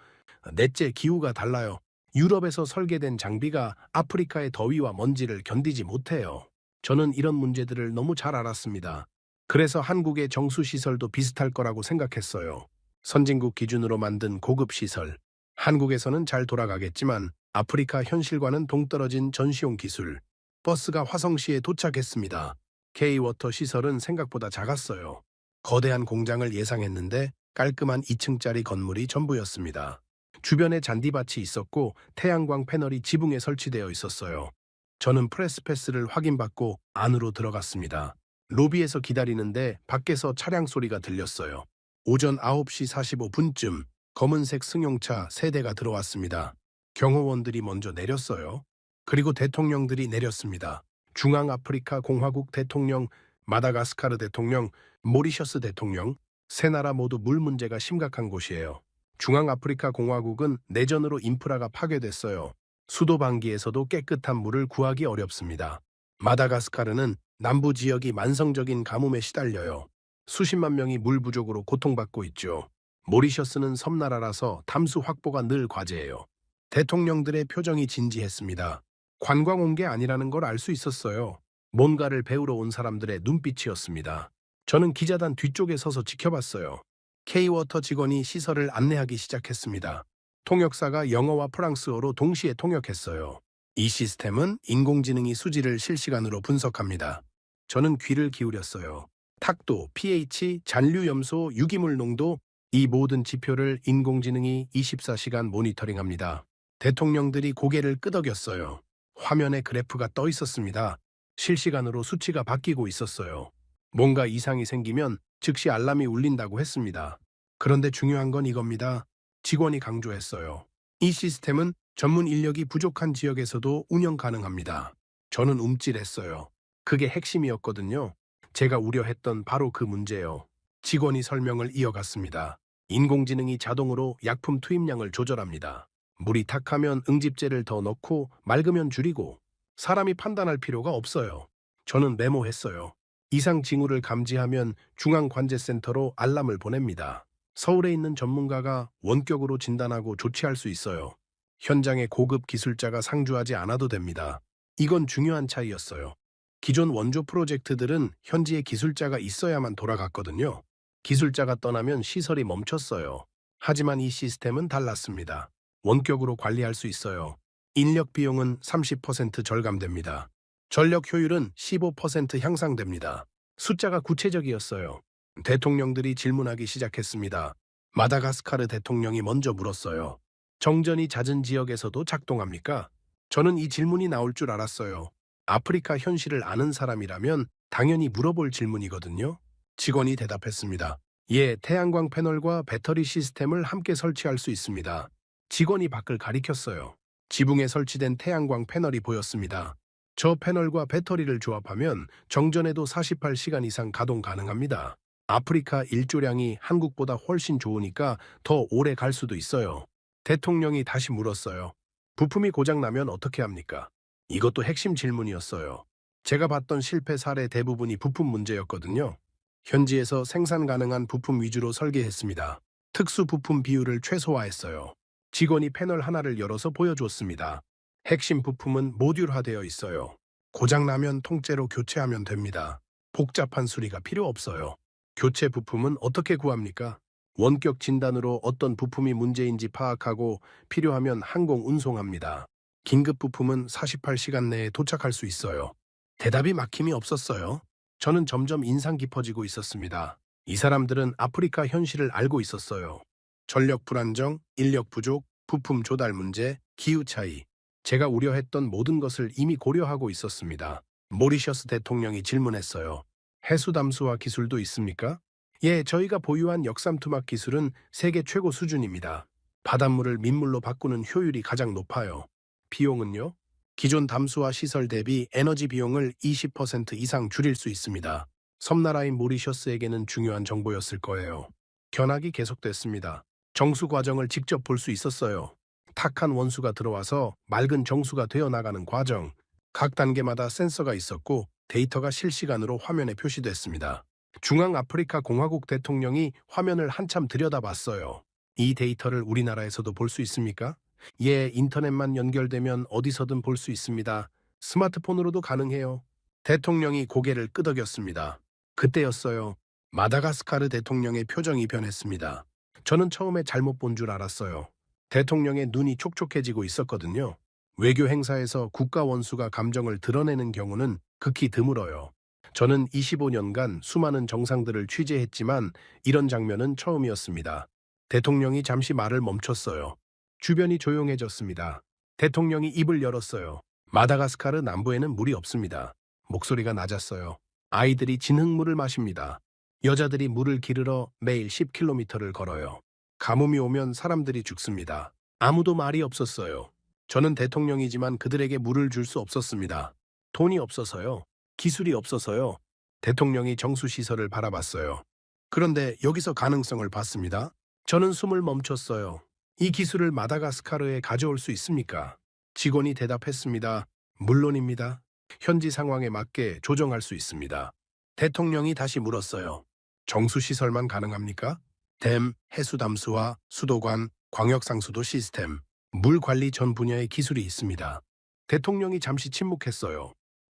넷째, 기후가 달라요. 유럽에서 설계된 장비가 아프리카의 더위와 먼지를 견디지 못해요. 저는 이런 문제들을 너무 잘 알았습니다. 그래서 한국의 정수시설도 비슷할 거라고 생각했어요. 선진국 기준으로 만든 고급 시설. 한국에서는 잘 돌아가겠지만 아프리카 현실과는 동떨어진 전시용 기술. 버스가 화성시에 도착했습니다. K-워터 시설은 생각보다 작았어요. 거대한 공장을 예상했는데 깔끔한 2층짜리 건물이 전부였습니다. 주변에 잔디밭이 있었고 태양광 패널이 지붕에 설치되어 있었어요. 저는 프레스패스를 확인받고 안으로 들어갔습니다. 로비에서 기다리는데 밖에서 차량 소리가 들렸어요. 오전 9시 45분쯤 검은색 승용차 3대가 들어왔습니다. 경호원들이 먼저 내렸어요. 그리고 대통령들이 내렸습니다. 중앙아프리카 공화국 대통령, 마다가스카르 대통령, 모리셔스 대통령, 세 나라 모두 물 문제가 심각한 곳이에요. 중앙아프리카 공화국은 내전으로 인프라가 파괴됐어요. 수도 방기에서도 깨끗한 물을 구하기 어렵습니다. 마다가스카르는 남부 지역이 만성적인 가뭄에 시달려요. 수십만 명이 물 부족으로 고통받고 있죠. 모리셔스는 섬나라라서 담수 확보가 늘 과제예요. 대통령들의 표정이 진지했습니다. 관광 온 게 아니라는 걸 알 수 있었어요. 뭔가를 배우러 온 사람들의 눈빛이었습니다. 저는 기자단 뒤쪽에 서서 지켜봤어요. K-워터 직원이 시설을 안내하기 시작했습니다. 통역사가 영어와 프랑스어로 동시에 통역했어요. 이 시스템은 인공지능이 수지를 실시간으로 분석합니다. 저는 귀를 기울였어요. 탁도, pH, 잔류 염소, 유기물 농도, 이 모든 지표를 인공지능이 24시간 모니터링합니다. 대통령들이 고개를 끄덕였어요. 화면에 그래프가 떠 있었습니다. 실시간으로 수치가 바뀌고 있었어요. 뭔가 이상이 생기면 즉시 알람이 울린다고 했습니다. 그런데 중요한 건 이겁니다. 직원이 강조했어요. 이 시스템은 전문 인력이 부족한 지역에서도 운영 가능합니다. 저는 움찔했어요. 그게 핵심이었거든요. 제가 우려했던 바로 그 문제요. 직원이 설명을 이어갔습니다. 인공지능이 자동으로 약품 투입량을 조절합니다. 물이 탁하면 응집제를 더 넣고 맑으면 줄이고 사람이 판단할 필요가 없어요. 저는 메모했어요. 이상 징후를 감지하면 중앙관제센터로 알람을 보냅니다. 서울에 있는 전문가가 원격으로 진단하고 조치할 수 있어요. 현장에 고급 기술자가 상주하지 않아도 됩니다. 이건 중요한 차이였어요. 기존 원조 프로젝트들은 현지에 기술자가 있어야만 돌아갔거든요. 기술자가 떠나면 시설이 멈췄어요. 하지만 이 시스템은 달랐습니다. 원격으로 관리할 수 있어요. 인력 비용은 30% 절감됩니다. 전력 효율은 15% 향상됩니다. 숫자가 구체적이었어요. 대통령들이 질문하기 시작했습니다. 마다가스카르 대통령이 먼저 물었어요. 정전이 잦은 지역에서도 작동합니까? 저는 이 질문이 나올 줄 알았어요. 아프리카 현실을 아는 사람이라면 당연히 물어볼 질문이거든요. 직원이 대답했습니다. 예, 태양광 패널과 배터리 시스템을 함께 설치할 수 있습니다. 직원이 밖을 가리켰어요. 지붕에 설치된 태양광 패널이 보였습니다. 저 패널과 배터리를 조합하면 정전에도 48시간 이상 가동 가능합니다. 아프리카 일조량이 한국보다 훨씬 좋으니까 더 오래 갈 수도 있어요. 대통령이 다시 물었어요. 부품이 고장나면 어떻게 합니까? 이것도 핵심 질문이었어요. 제가 봤던 실패 사례 대부분이 부품 문제였거든요. 현지에서 생산 가능한 부품 위주로 설계했습니다. 특수 부품 비율을 최소화했어요. 직원이 패널 하나를 열어서 보여줬습니다. 핵심 부품은 모듈화되어 있어요. 고장나면 통째로 교체하면 됩니다. 복잡한 수리가 필요 없어요. 교체 부품은 어떻게 구합니까? 원격 진단으로 어떤 부품이 문제인지 파악하고 필요하면 항공 운송합니다. 긴급 부품은 48시간 내에 도착할 수 있어요. 대답이 막힘이 없었어요. 저는 점점 인상 깊어지고 있었습니다. 이 사람들은 아프리카 현실을 알고 있었어요. 전력 불안정, 인력 부족, 부품 조달 문제, 기후 차이. 제가 우려했던 모든 것을 이미 고려하고 있었습니다. 모리셔스 대통령이 질문했어요. 해수 담수화 기술도 있습니까? 예, 저희가 보유한 역삼투막 기술은 세계 최고 수준입니다. 바닷물을 민물로 바꾸는 효율이 가장 높아요. 비용은요? 기존 담수화 시설 대비 에너지 비용을 20% 이상 줄일 수 있습니다. 섬나라인 모리셔스에게는 중요한 정보였을 거예요. 견학이 계속됐습니다. 정수 과정을 직접 볼 수 있었어요. 탁한 원수가 들어와서 맑은 정수가 되어 나가는 과정. 각 단계마다 센서가 있었고 데이터가 실시간으로 화면에 표시됐습니다. 중앙아프리카 공화국 대통령이 화면을 한참 들여다봤어요. 이 데이터를 우리나라에서도 볼 수 있습니까? 예, 인터넷만 연결되면 어디서든 볼 수 있습니다. 스마트폰으로도 가능해요. 대통령이 고개를 끄덕였습니다. 그때였어요. 마다가스카르 대통령의 표정이 변했습니다. 저는 처음에 잘못 본 줄 알았어요. 대통령의 눈이 촉촉해지고 있었거든요. 외교 행사에서 국가 원수가 감정을 드러내는 경우는 극히 드물어요. 저는 25년간 수많은 정상들을 취재했지만 이런 장면은 처음이었습니다. 대통령이 잠시 말을 멈췄어요. 주변이 조용해졌습니다. 대통령이 입을 열었어요. 마다가스카르 남부에는 물이 없습니다. 목소리가 낮았어요. 아이들이 진흙물을 마십니다. 여자들이 물을 기르러 매일 10km를 걸어요. 가뭄이 오면 사람들이 죽습니다. 아무도 말이 없었어요. 저는 대통령이지만 그들에게 물을 줄 수 없었습니다. 돈이 없어서요. 기술이 없어서요. 대통령이 정수시설을 바라봤어요. 그런데 여기서 가능성을 봤습니다. 저는 숨을 멈췄어요. 이 기술을 마다가스카르에 가져올 수 있습니까? 직원이 대답했습니다. 물론입니다. 현지 상황에 맞게 조정할 수 있습니다. 대통령이 다시 물었어요. 정수시설만 가능합니까? 댐, 해수담수화, 수도관, 광역상수도 시스템, 물관리 전 분야의 기술이 있습니다. 대통령이 잠시 침묵했어요.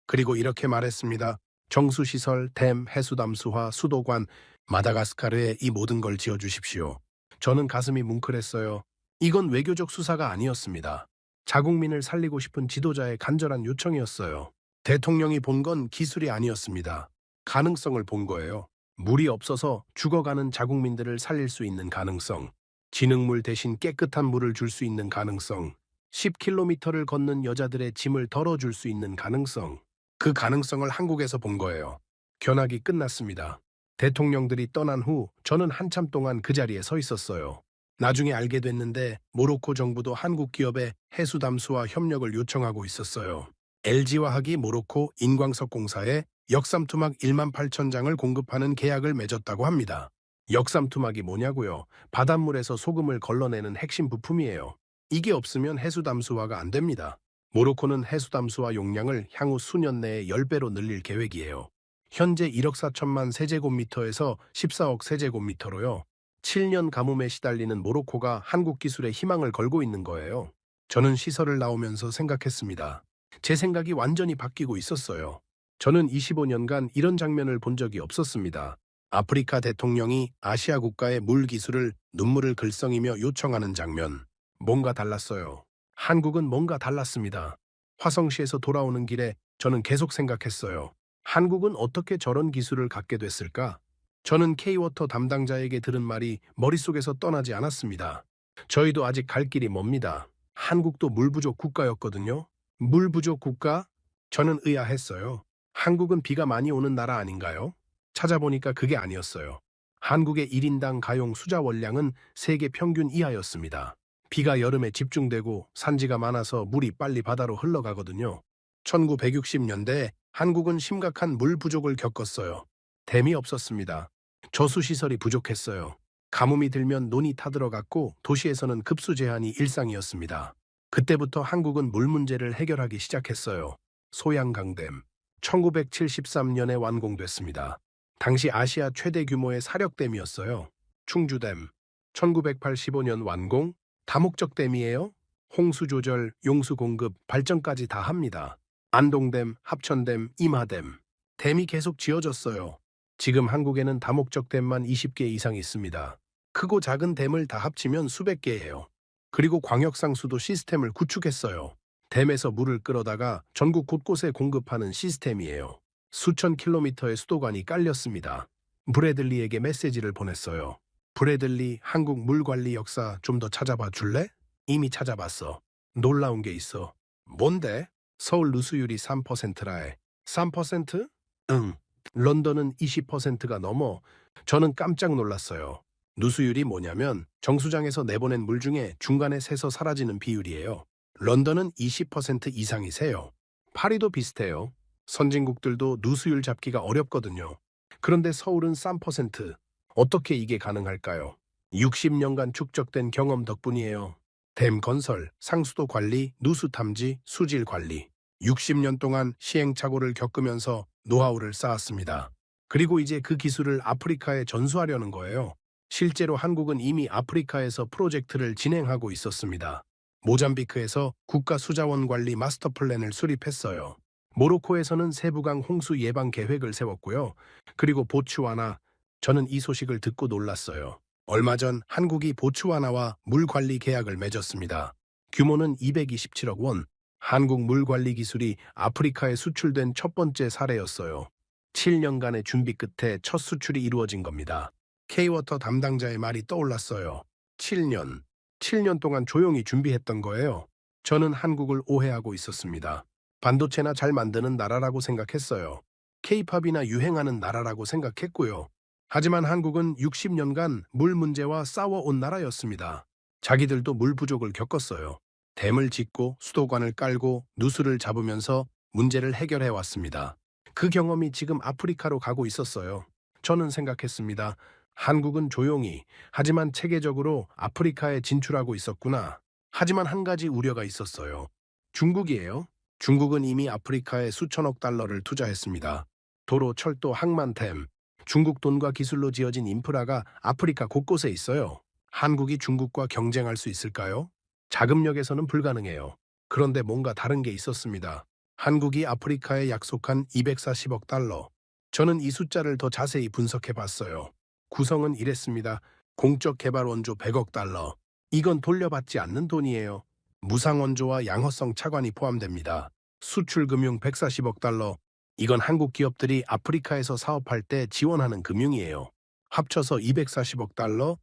그리고 이렇게 말했습니다. 정수시설, 댐, 해수담수화, 수도관, 마다가스카르에 이 모든 걸 지어주십시오. 저는 가슴이 뭉클했어요. 이건 외교적 수사가 아니었습니다. 자국민을 살리고 싶은 지도자의 간절한 요청이었어요. 대통령이 본 건 기술이 아니었습니다. 가능성을 본 거예요. 물이 없어서 죽어가는 자국민들을 살릴 수 있는 가능성, 진흙물 대신 깨끗한 물을 줄 수 있는 가능성, 10km를 걷는 여자들의 짐을 덜어줄 수 있는 가능성, 그 가능성을 한국에서 본 거예요. 견학이 끝났습니다. 대통령들이 떠난 후 저는 한참 동안 그 자리에 서 있었어요. 나중에 알게 됐는데 모로코 정부도 한국 기업에 해수담수와 협력을 요청하고 있었어요. LG화학이 모로코 인광석 공사에 역삼투막 1만 8천 장을 공급하는 계약을 맺었다고 합니다. 역삼투막이 뭐냐고요? 바닷물에서 소금을 걸러내는 핵심 부품이에요. 이게 없으면 해수담수화가 안 됩니다. 모로코는 해수담수화 용량을 향후 수년 내에 10배로 늘릴 계획이에요. 현재 1억 4천만 세제곱미터에서 14억 세제곱미터로요. 7년 가뭄에 시달리는 모로코가 한국 기술에 희망을 걸고 있는 거예요. 저는 시설을 나오면서 생각했습니다. 제 생각이 완전히 바뀌고 있었어요. 저는 25년간 이런 장면을 본 적이 없었습니다. 아프리카 대통령이 아시아 국가의 물 기술을 눈물을 글썽이며 요청하는 장면. 뭔가 달랐어요. 한국은 뭔가 달랐습니다. 화성시에서 돌아오는 길에 저는 계속 생각했어요. 한국은 어떻게 저런 기술을 갖게 됐을까? 저는 K-워터 담당자에게 들은 말이 머릿속에서 떠나지 않았습니다. 저희도 아직 갈 길이 멉니다. 한국도 물 부족 국가였거든요. 물 부족 국가? 저는 의아했어요. 한국은 비가 많이 오는 나라 아닌가요? 찾아보니까 그게 아니었어요. 한국의 1인당 가용 수자 원량은 세계 평균 이하였습니다. 비가 여름에 집중되고 산지가 많아서 물이 빨리 바다로 흘러가거든요. 1960년대에 한국은 심각한 물 부족을 겪었어요. 댐이 없었습니다. 저수시설이 부족했어요. 가뭄이 들면 논이 타들어갔고 도시에서는 급수 제한이 일상이었습니다. 그때부터 한국은 물 문제를 해결하기 시작했어요. 소양강댐. 1973년에 완공됐습니다. 당시 아시아 최대 규모의 사력댐이었어요. 충주댐. 1985년 완공. 다목적댐이에요. 홍수 조절, 용수 공급, 발전까지 다 합니다. 안동댐, 합천댐, 임하댐. 댐이 계속 지어졌어요. 지금 한국에는 다목적 댐만 20개 이상 있습니다. 크고 작은 댐을 다 합치면 수백 개예요. 그리고 광역상수도 시스템을 구축했어요. 댐에서 물을 끌어다가 전국 곳곳에 공급하는 시스템이에요. 수천 킬로미터의 수도관이 깔렸습니다. 브래들리에게 메시지를 보냈어요. 브래들리, 한국 물관리 역사 좀 더 찾아봐 줄래? 이미 찾아봤어. 놀라운 게 있어. 뭔데? 서울 누수율이 3%라 해. 3%? 응. 런던은 20%가 넘어. 저는 깜짝 놀랐어요. 누수율이 뭐냐면 정수장에서 내보낸 물 중에 중간에 새서 사라지는 비율이에요. 런던은 20% 이상이 새요. 파리도 비슷해요. 선진국들도 누수율 잡기가 어렵거든요. 그런데 서울은 3%. 어떻게 이게 가능할까요? 60년간 축적된 경험 덕분이에요. 댐 건설, 상수도 관리, 누수 탐지, 수질 관리. 60년 동안 시행착오를 겪으면서 노하우를 쌓았습니다. 그리고 이제 그 기술을 아프리카에 전수하려는 거예요. 실제로 한국은 이미 아프리카에서 프로젝트를 진행하고 있었습니다. 모잠비크에서 국가수자원 관리 마스터 플랜을 수립했어요. 모로코에서는 세부강 홍수 예방 계획을 세웠고요. 그리고 보츠와나, 저는 이 소식을 듣고 놀랐어요. 얼마 전 한국이 보츠와나와 물관리 계약을 맺었습니다. 규모는 227억 원. 한국 물관리 기술이 아프리카에 수출된 첫 번째 사례였어요. 7년간의 준비 끝에 첫 수출이 이루어진 겁니다. K-워터 담당자의 말이 떠올랐어요. 7년 동안 조용히 준비했던 거예요. 저는 한국을 오해하고 있었습니다. 반도체나 잘 만드는 나라라고 생각했어요. K-팝이나 유행하는 나라라고 생각했고요. 하지만 한국은 60년간 물 문제와 싸워온 나라였습니다. 자기들도 물 부족을 겪었어요. 댐을 짓고 수도관을 깔고 누수를 잡으면서 문제를 해결해 왔습니다. 그 경험이 지금 아프리카로 가고 있었어요. 저는 생각했습니다. 한국은 조용히 하지만 체계적으로 아프리카에 진출하고 있었구나. 하지만 한 가지 우려가 있었어요. 중국이에요. 중국은 이미 아프리카에 수천억 달러를 투자했습니다. 도로, 철도, 항만댐, 중국 돈과 기술로 지어진 인프라가 아프리카 곳곳에 있어요. 한국이 중국과 경쟁할 수 있을까요? 자금력에서는 불가능해요. 그런데 뭔가 다른 게 있었습니다. 한국이 아프리카에 약속한 240억 달러. 저는 이 숫자를 더 자세히 분석해 봤어요. 구성은 이랬습니다. 공적 개발 원조 100억 달러. 이건 돌려받지 않는 돈이에요. 무상 원조와 양허성 차관이 포함됩니다. 수출 금융 140억 달러. 이건 한국 기업들이 아프리카에서 사업할 때 지원하는 금융이에요. 합쳐서 240억 달러,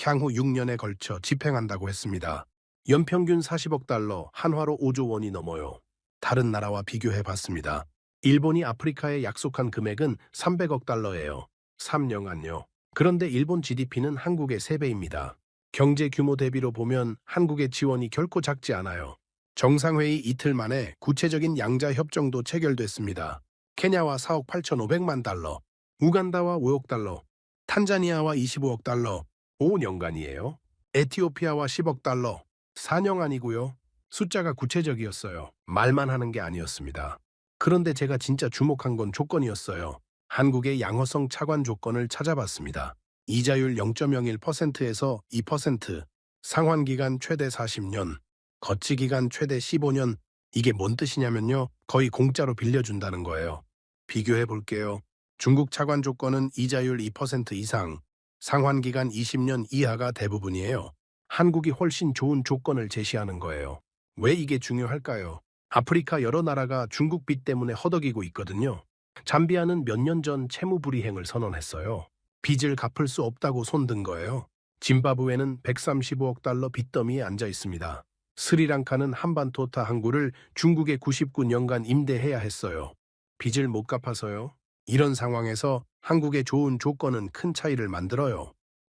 향후 6년에 걸쳐 집행한다고 했습니다. 연평균 40억 달러, 한화로 5조 원이 넘어요. 다른 나라와 비교해 봤습니다. 일본이 아프리카에 약속한 금액은 300억 달러예요. 3년간요. 그런데 일본 GDP는 한국의 3배입니다. 경제 규모 대비로 보면 한국의 지원이 결코 작지 않아요. 정상회의 이틀 만에 구체적인 양자 협정도 체결됐습니다. 케냐와 4억 8,500만 달러, 우간다와 5억 달러, 탄자니아와 25억 달러, 5년간이에요. 에티오피아와 10억 달러, 4년 아니고요. 숫자가 구체적이었어요. 말만 하는 게 아니었습니다. 그런데 제가 진짜 주목한 건 조건이었어요. 한국의 양허성 차관 조건을 찾아봤습니다. 이자율 0.01%에서 2%, 상환기간 최대 40년, 거치기간 최대 15년. 이게 뭔 뜻이냐면요. 거의 공짜로 빌려준다는 거예요. 비교해 볼게요. 중국 차관 조건은 이자율 2% 이상, 상환기간 20년 이하가 대부분이에요. 한국이 훨씬 좋은 조건을 제시하는 거예요. 왜 이게 중요할까요? 아프리카 여러 나라가 중국 빚 때문에 허덕이고 있거든요. 잠비아는 몇 년 전 채무불이행을 선언했어요. 빚을 갚을 수 없다고 손든 거예요. 짐바브웨는 135억 달러 빚더미에 앉아 있습니다. 스리랑카는 한반도타 항구를 중국에 99년간 임대해야 했어요. 빚을 못 갚아서요. 이런 상황에서 한국의 좋은 조건은 큰 차이를 만들어요.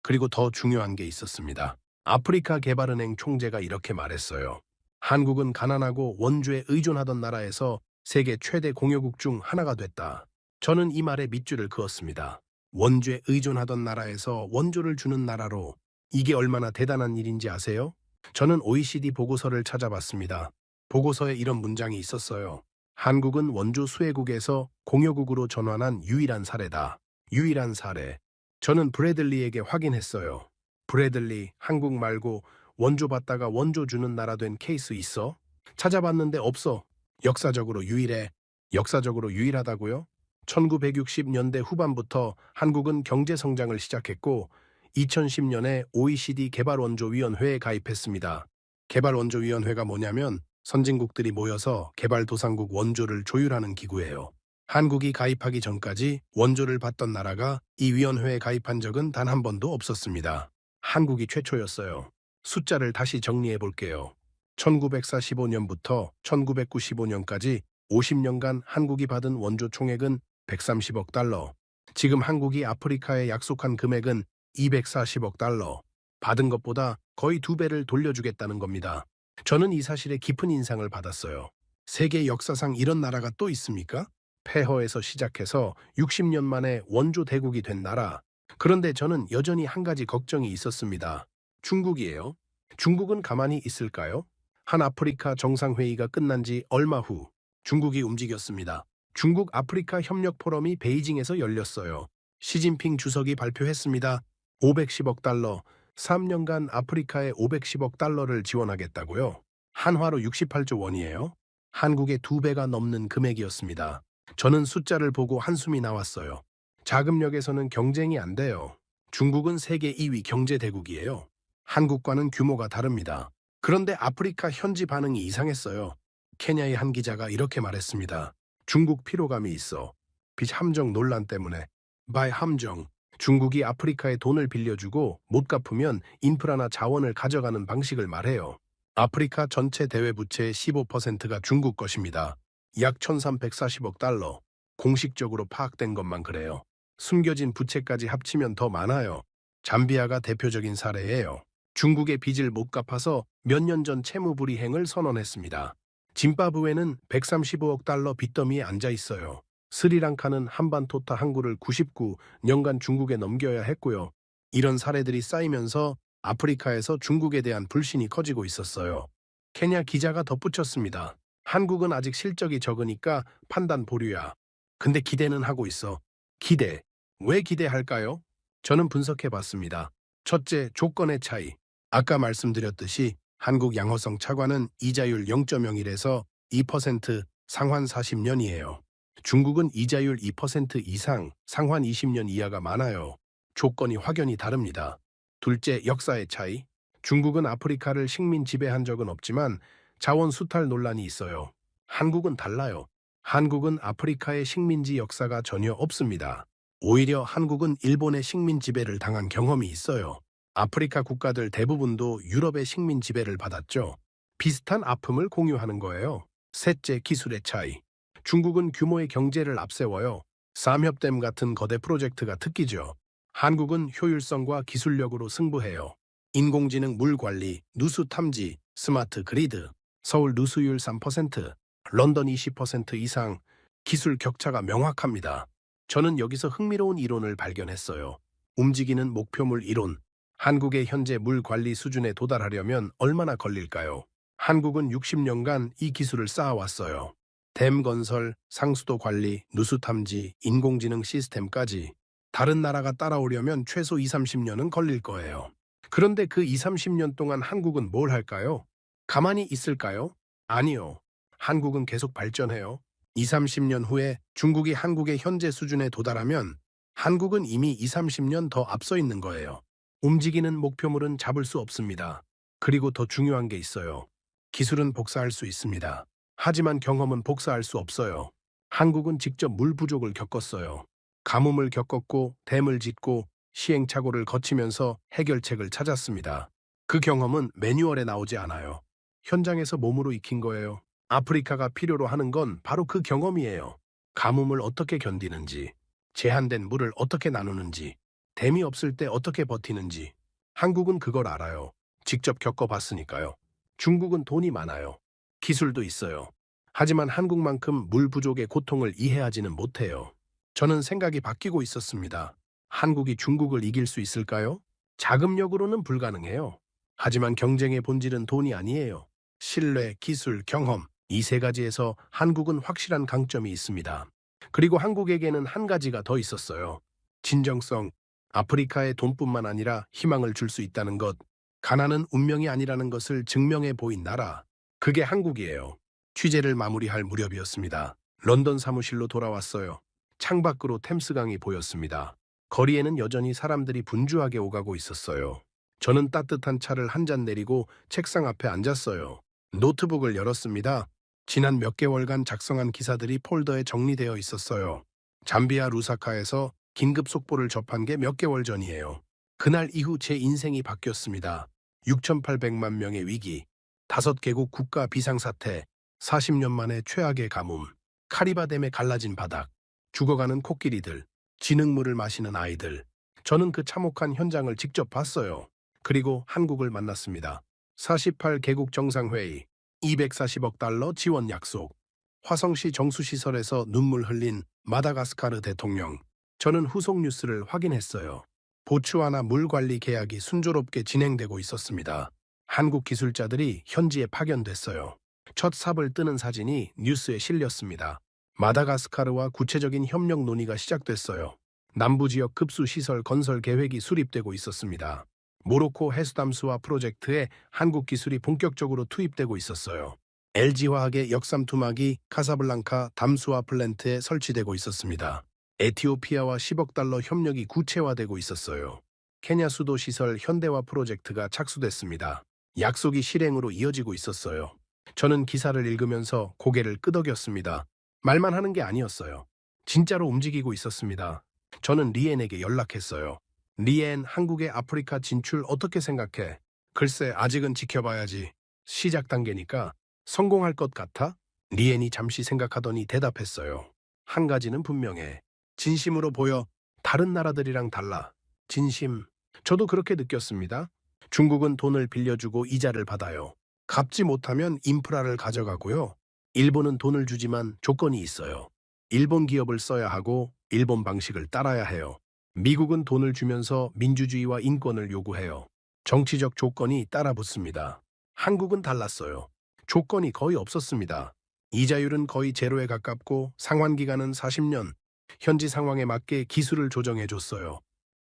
그리고 더 중요한 게 있었습니다. 아프리카 개발은행 총재가 이렇게 말했어요. 한국은 가난하고 원조에 의존하던 나라에서 세계 최대 공여국 중 하나가 됐다. 저는 이 말에 밑줄을 그었습니다. 원조에 의존하던 나라에서 원조를 주는 나라로, 이게 얼마나 대단한 일인지 아세요? 저는 OECD 보고서를 찾아봤습니다. 보고서에 이런 문장이 있었어요. 한국은 원조 수혜국에서 공여국으로 전환한 유일한 사례다. 유일한 사례. 저는 브래들리에게 확인했어요. 브래들리, 한국 말고 원조 받다가 원조 주는 나라 된 케이스 있어? 찾아봤는데 없어. 역사적으로 유일해. 역사적으로 유일하다고요? 1960년대 후반부터 한국은 경제 성장을 시작했고 2010년에 OECD 개발원조위원회에 가입했습니다. 개발원조위원회가 뭐냐면 선진국들이 모여서 개발도상국 원조를 조율하는 기구예요. 한국이 가입하기 전까지 원조를 받던 나라가 이 위원회에 가입한 적은 단 한 번도 없었습니다. 한국이 최초였어요. 숫자를 다시 정리해 볼게요. 1945년부터 1995년까지 50년간 한국이 받은 원조 총액은 130억 달러. 지금 한국이 아프리카에 약속한 금액은 240억 달러. 받은 것보다 거의 2배를 돌려주겠다는 겁니다. 저는 이 사실에 깊은 인상을 받았어요. 세계 역사상 이런 나라가 또 있습니까? 폐허에서 시작해서 60년 만에 원조 대국이 된 나라. 그런데 저는 여전히 한 가지 걱정이 있었습니다. 중국이에요. 중국은 가만히 있을까요? 한 아프리카 정상회의가 끝난 지 얼마 후 중국이 움직였습니다. 중국 아프리카 협력 포럼이 베이징에서 열렸어요. 시진핑 주석이 발표했습니다. 510억 달러, 3년간 아프리카에 510억 달러를 지원하겠다고요. 한화로 68조 원이에요. 한국의 2배가 넘는 금액이었습니다. 저는 숫자를 보고 한숨이 나왔어요. 자금력에서는 경쟁이 안 돼요. 중국은 세계 2위 경제대국이에요. 한국과는 규모가 다릅니다. 그런데 아프리카 현지 반응이 이상했어요. 케냐의 한 기자가 이렇게 말했습니다. 중국 피로감이 있어. 빚 함정 논란 때문에. 바이 함정. 중국이 아프리카에 돈을 빌려주고 못 갚으면 인프라나 자원을 가져가는 방식을 말해요. 아프리카 전체 대외 부채의 15%가 중국 것입니다. 약 1,340억 달러. 공식적으로 파악된 것만 그래요. 숨겨진 부채까지 합치면 더 많아요. 잠비아가 대표적인 사례예요. 중국의 빚을 못 갚아서 몇 년 전 채무불이행을 선언했습니다. 짐바브웨는 135억 달러 빚더미에 앉아 있어요. 스리랑카는 한반도타 항구를 99년간 중국에 넘겨야 했고요. 이런 사례들이 쌓이면서 아프리카에서 중국에 대한 불신이 커지고 있었어요. 케냐 기자가 덧붙였습니다. 한국은 아직 실적이 적으니까 판단 보류야. 근데 기대는 하고 있어. 기대. 왜 기대할까요? 저는 분석해 봤습니다. 첫째, 조건의 차이. 아까 말씀드렸듯이 한국 양호성 차관은 이자율 0.01에서 2% 상환 40년이에요. 중국은 이자율 2% 이상 상환 20년 이하가 많아요. 조건이 확연히 다릅니다. 둘째, 역사의 차이. 중국은 아프리카를 식민 지배한 적은 없지만 자원 수탈 논란이 있어요. 한국은 달라요. 한국은 아프리카의 식민지 역사가 전혀 없습니다. 오히려 한국은 일본의 식민 지배를 당한 경험이 있어요. 아프리카 국가들 대부분도 유럽의 식민 지배를 받았죠. 비슷한 아픔을 공유하는 거예요. 셋째, 기술의 차이. 중국은 규모의 경제를 앞세워요. 삼협댐 같은 거대 프로젝트가 특기죠. 한국은 효율성과 기술력으로 승부해요. 인공지능 물 관리, 누수 탐지, 스마트 그리드, 서울 누수율 3%, 런던 20% 이상, 기술 격차가 명확합니다. 저는 여기서 흥미로운 이론을 발견했어요. 움직이는 목표물 이론. 한국의 현재 물 관리 수준에 도달하려면 얼마나 걸릴까요? 한국은 60년간 이 기술을 쌓아왔어요. 댐 건설, 상수도 관리, 누수 탐지, 인공지능 시스템까지. 다른 나라가 따라오려면 최소 2, 30년은 걸릴 거예요. 그런데 그 2, 30년 동안 한국은 뭘 할까요? 가만히 있을까요? 아니요. 한국은 계속 발전해요. 2, 30년 후에 중국이 한국의 현재 수준에 도달하면 한국은 이미 2, 30년 더 앞서 있는 거예요. 움직이는 목표물은 잡을 수 없습니다. 그리고 더 중요한 게 있어요. 기술은 복사할 수 있습니다. 하지만 경험은 복사할 수 없어요. 한국은 직접 물 부족을 겪었어요. 가뭄을 겪었고 댐을 짓고 시행착오를 거치면서 해결책을 찾았습니다. 그 경험은 매뉴얼에 나오지 않아요. 현장에서 몸으로 익힌 거예요. 아프리카가 필요로 하는 건 바로 그 경험이에요. 가뭄을 어떻게 견디는지, 제한된 물을 어떻게 나누는지, 댐이 없을 때 어떻게 버티는지. 한국은 그걸 알아요. 직접 겪어봤으니까요. 중국은 돈이 많아요. 기술도 있어요. 하지만 한국만큼 물 부족의 고통을 이해하지는 못해요. 저는 생각이 바뀌고 있었습니다. 한국이 중국을 이길 수 있을까요? 자금력으로는 불가능해요. 하지만 경쟁의 본질은 돈이 아니에요. 신뢰, 기술, 경험, 이 세 가지에서 한국은 확실한 강점이 있습니다. 그리고 한국에게는 한 가지가 더 있었어요. 진정성. 아프리카에 돈뿐만 아니라 희망을 줄 수 있다는 것, 가난은 운명이 아니라는 것을 증명해 보인 나라, 그게 한국이에요. 취재를 마무리할 무렵이었습니다. 런던 사무실로 돌아왔어요. 창밖으로 템스강이 보였습니다. 거리에는 여전히 사람들이 분주하게 오가고 있었어요. 저는 따뜻한 차를 한 잔 내리고 책상 앞에 앉았어요. 노트북을 열었습니다. 지난 몇 개월간 작성한 기사들이 폴더에 정리되어 있었어요. 잠비아 루사카에서 긴급 속보를 접한 게 몇 개월 전이에요. 그날 이후 제 인생이 바뀌었습니다. 6,800만 명의 위기, 5개국 국가 비상사태, 40년 만에 최악의 가뭄, 카리바댐에 갈라진 바닥, 죽어가는 코끼리들, 진흙물을 마시는 아이들. 저는 그 참혹한 현장을 직접 봤어요. 그리고 한국을 만났습니다. 48개국 정상회의, 240억 달러 지원 약속, 화성시 정수시설에서 눈물 흘린 마다가스카르 대통령. 저는 후속 뉴스를 확인했어요. 보츠와나 물관리 계약이 순조롭게 진행되고 있었습니다. 한국 기술자들이 현지에 파견됐어요. 첫 삽을 뜨는 사진이 뉴스에 실렸습니다. 마다가스카르와 구체적인 협력 논의가 시작됐어요. 남부지역 급수시설 건설 계획이 수립되고 있었습니다. 모로코 해수담수화 프로젝트에 한국 기술이 본격적으로 투입되고 있었어요. LG화학의 역삼투막이 카사블랑카 담수화 플랜트에 설치되고 있었습니다. 에티오피아와 10억 달러 협력이 구체화되고 있었어요. 케냐 수도 시설 현대화 프로젝트가 착수됐습니다. 약속이 실행으로 이어지고 있었어요. 저는 기사를 읽으면서 고개를 끄덕였습니다. 말만 하는 게 아니었어요. 진짜로 움직이고 있었습니다. 저는 리엔에게 연락했어요. 리엔, 한국의 아프리카 진출 어떻게 생각해? 글쎄, 아직은 지켜봐야지. 시작 단계니까 성공할 것 같아? 리엔이 잠시 생각하더니 대답했어요. 한 가지는 분명해. 진심으로 보여. 다른 나라들이랑 달라. 진심. 저도 그렇게 느꼈습니다. 중국은 돈을 빌려주고 이자를 받아요. 갚지 못하면 인프라를 가져가고요. 일본은 돈을 주지만 조건이 있어요. 일본 기업을 써야 하고 일본 방식을 따라야 해요. 미국은 돈을 주면서 민주주의와 인권을 요구해요. 정치적 조건이 따라붙습니다. 한국은 달랐어요. 조건이 거의 없었습니다. 이자율은 거의 제로에 가깝고 상환 기간은 40년. 현지 상황에 맞게 기술을 조정해 줬어요.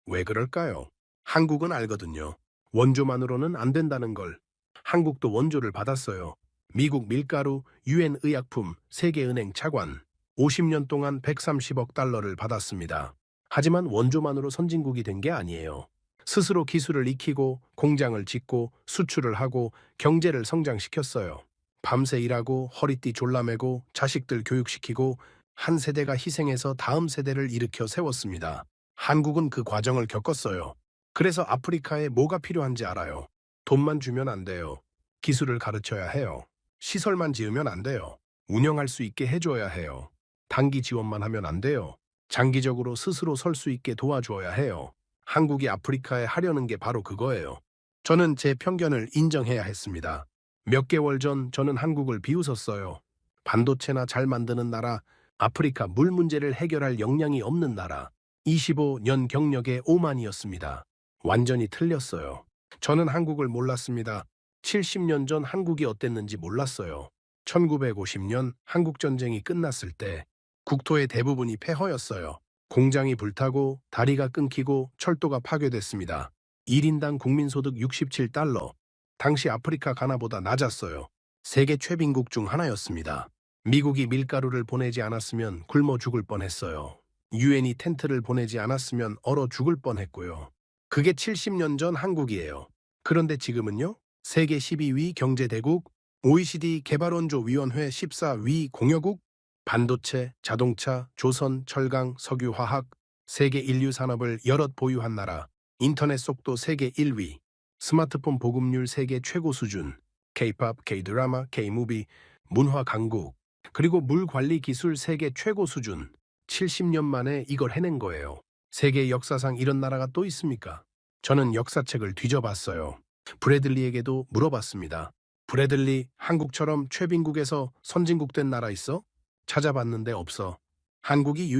왜 그럴까요? 한국은 알거든요. 원조만으로는 안 된다는 걸. 한국도 원조를 받았어요. 미국 밀가루, 유엔 의약품, 세계은행 차관. 50년 동안 130억 달러를 받았습니다. 하지만 원조만으로 선진국이 된 게 아니에요. 스스로 기술을 익히고 공장을 짓고 수출을 하고 경제를 성장시켰어요. 밤새 일하고 허리띠 졸라매고 자식들 교육시키고 한 세대가 희생해서 다음 세대를 일으켜 세웠습니다. 한국은 그 과정을 겪었어요. 그래서 아프리카에 뭐가 필요한지 알아요. 돈만 주면 안 돼요. 기술을 가르쳐야 해요. 시설만 지으면 안 돼요. 운영할 수 있게 해줘야 해요. 단기 지원만 하면 안 돼요. 장기적으로 스스로 설 수 있게 도와줘야 해요. 한국이 아프리카에 하려는 게 바로 그거예요. 저는 제 편견을 인정해야 했습니다. 몇 개월 전 저는 한국을 비웃었어요. 반도체나 잘 만드는 나라, 아프리카 물 문제를 해결할 역량이 없는 나라, 25년 경력의 오만이었습니다. 완전히 틀렸어요. 저는 한국을 몰랐습니다. 70년 전 한국이 어땠는지 몰랐어요. 1950년 한국전쟁이 끝났을 때 국토의 대부분이 폐허였어요. 공장이 불타고 다리가 끊기고 철도가 파괴됐습니다. 1인당 국민소득 67달러. 당시 아프리카 가나보다 낮았어요. 세계 최빈국 중 하나였습니다. 미국이 밀가루를 보내지 않았으면 굶어 죽을 뻔했어요. 유엔이 텐트를 보내지 않았으면 얼어 죽을 뻔했고요. 그게 70년 전 한국이에요. 그런데 지금은요? 세계 12위 경제대국, OECD 개발원조위원회 14위 공여국, 반도체, 자동차, 조선, 철강, 석유화학, 세계 인류 산업을 여럿 보유한 나라, 인터넷 속도 세계 1위, 스마트폰 보급률 세계 최고 수준, K-팝, K-드라마, K-무비, 문화 강국, 그리고 물 관리 기술 세계 최고 수준. 70년 만에 이걸 해낸 거예요. 세계 역사상 이런 나라가 또 있습니까? 저는 역사책을 뒤져봤어요. 브래들리에게도 물어봤습니다. 브래들리, 한국처럼 최빈국에서 선진국 된 나라 있어? 찾아봤는데 없어. 한국이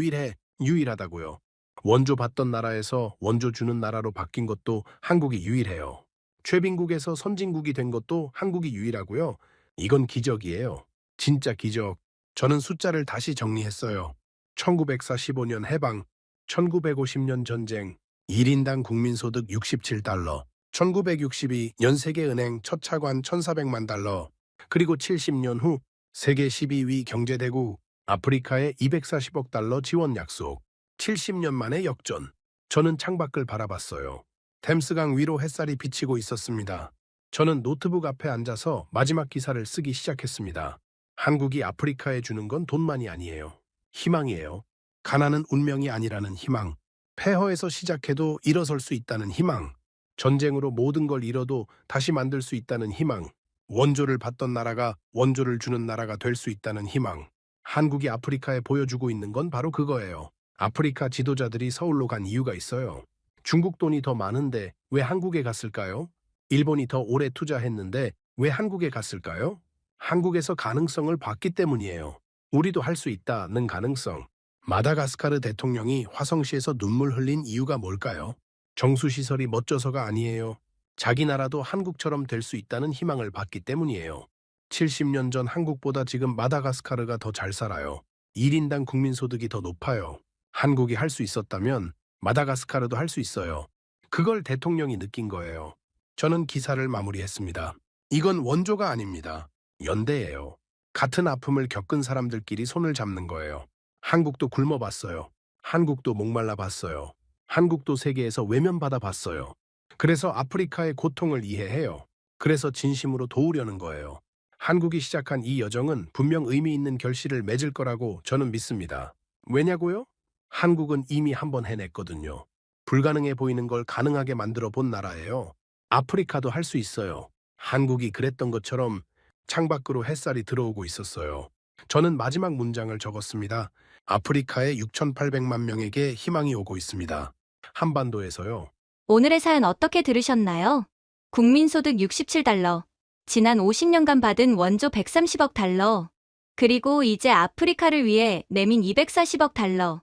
유일하다고요. 원조 받던 나라에서 원조 주는 나라로 바뀐 것도 한국이 유일해요. 최빈국에서 선진국이 된 것도 한국이 유일하고요. 이건 기적이에요. 진짜 기적. 저는 숫자를 다시 정리했어요. 1945년 해방, 1950년 전쟁, 1인당 국민소득 67달러, 1962년 세계은행 첫 차관 1,400만 달러, 그리고 70년 후 세계 12위 경제대국, 아프리카에 240억 달러 지원 약속. 70년 만에 역전. 저는 창밖을 바라봤어요. 템스강 위로 햇살이 비치고 있었습니다. 저는 노트북 앞에 앉아서 마지막 기사를 쓰기 시작했습니다. 한국이 아프리카에 주는 건 돈만이 아니에요. 희망이에요. 가난은 운명이 아니라는 희망. 폐허에서 시작해도 일어설 수 있다는 희망. 전쟁으로 모든 걸 잃어도 다시 만들 수 있다는 희망. 원조를 받던 나라가 원조를 주는 나라가 될 수 있다는 희망. 한국이 아프리카에 보여주고 있는 건 바로 그거예요. 아프리카 지도자들이 서울로 간 이유가 있어요. 중국 돈이 더 많은데 왜 한국에 갔을까요? 일본이 더 오래 투자했는데 왜 한국에 갔을까요? 한국에서 가능성을 봤기 때문이에요. 우리도 할 수 있다는 가능성. 마다가스카르 대통령이 화성시에서 눈물 흘린 이유가 뭘까요? 정수시설이 멋져서가 아니에요. 자기 나라도 한국처럼 될 수 있다는 희망을 봤기 때문이에요. 70년 전 한국보다 지금 마다가스카르가 더 잘 살아요. 1인당 국민소득이 더 높아요. 한국이 할 수 있었다면 마다가스카르도 할 수 있어요. 그걸 대통령이 느낀 거예요. 저는 기사를 마무리했습니다. 이건 원조가 아닙니다. 연대예요. 같은 아픔을 겪은 사람들끼리 손을 잡는 거예요. 한국도 굶어봤어요. 한국도 목말라 봤어요. 한국도 세계에서 외면받아 봤어요. 그래서 아프리카의 고통을 이해해요. 그래서 진심으로 도우려는 거예요. 한국이 시작한 이 여정은 분명 의미 있는 결실을 맺을 거라고 저는 믿습니다. 왜냐고요? 한국은 이미 한 번 해냈거든요. 불가능해 보이는 걸 가능하게 만들어 본 나라예요. 아프리카도 할 수 있어요. 한국이 그랬던 것처럼 창밖으로 햇살이 들어오고 있었어요. 저는 마지막 문장을 적었습니다. 아프리카의 6,800만 명에게 희망이 오고 있습니다. 한반도에서요. 오늘의 사연 어떻게 들으셨나요? 국민소득 67달러, 지난 50년간 받은 원조 130억 달러, 그리고 이제 아프리카를 위해 내민 240억 달러.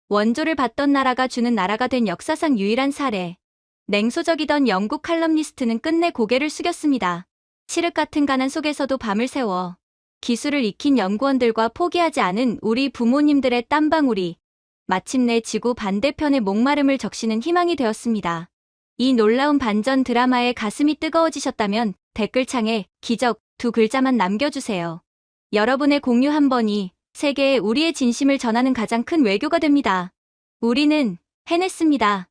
원조를 받던 나라가 주는 나라가 된 역사상 유일한 사례. 냉소적이던 영국 칼럼니스트는 끝내 고개를 숙였습니다. 칠흑 같은 가난 속에서도 밤을 새워 기술을 익힌 연구원들과 포기하지 않은 우리 부모님들의 땀방울이 마침내 지구 반대편의 목마름을 적시는 희망이 되었습니다. 이 놀라운 반전 드라마에 가슴이 뜨거워지셨다면 댓글창에 기적 두 글자만 남겨주세요. 여러분의 공유 한 번이 세계에 우리의 진심을 전하는 가장 큰 외교가 됩니다. 우리는 해냈습니다.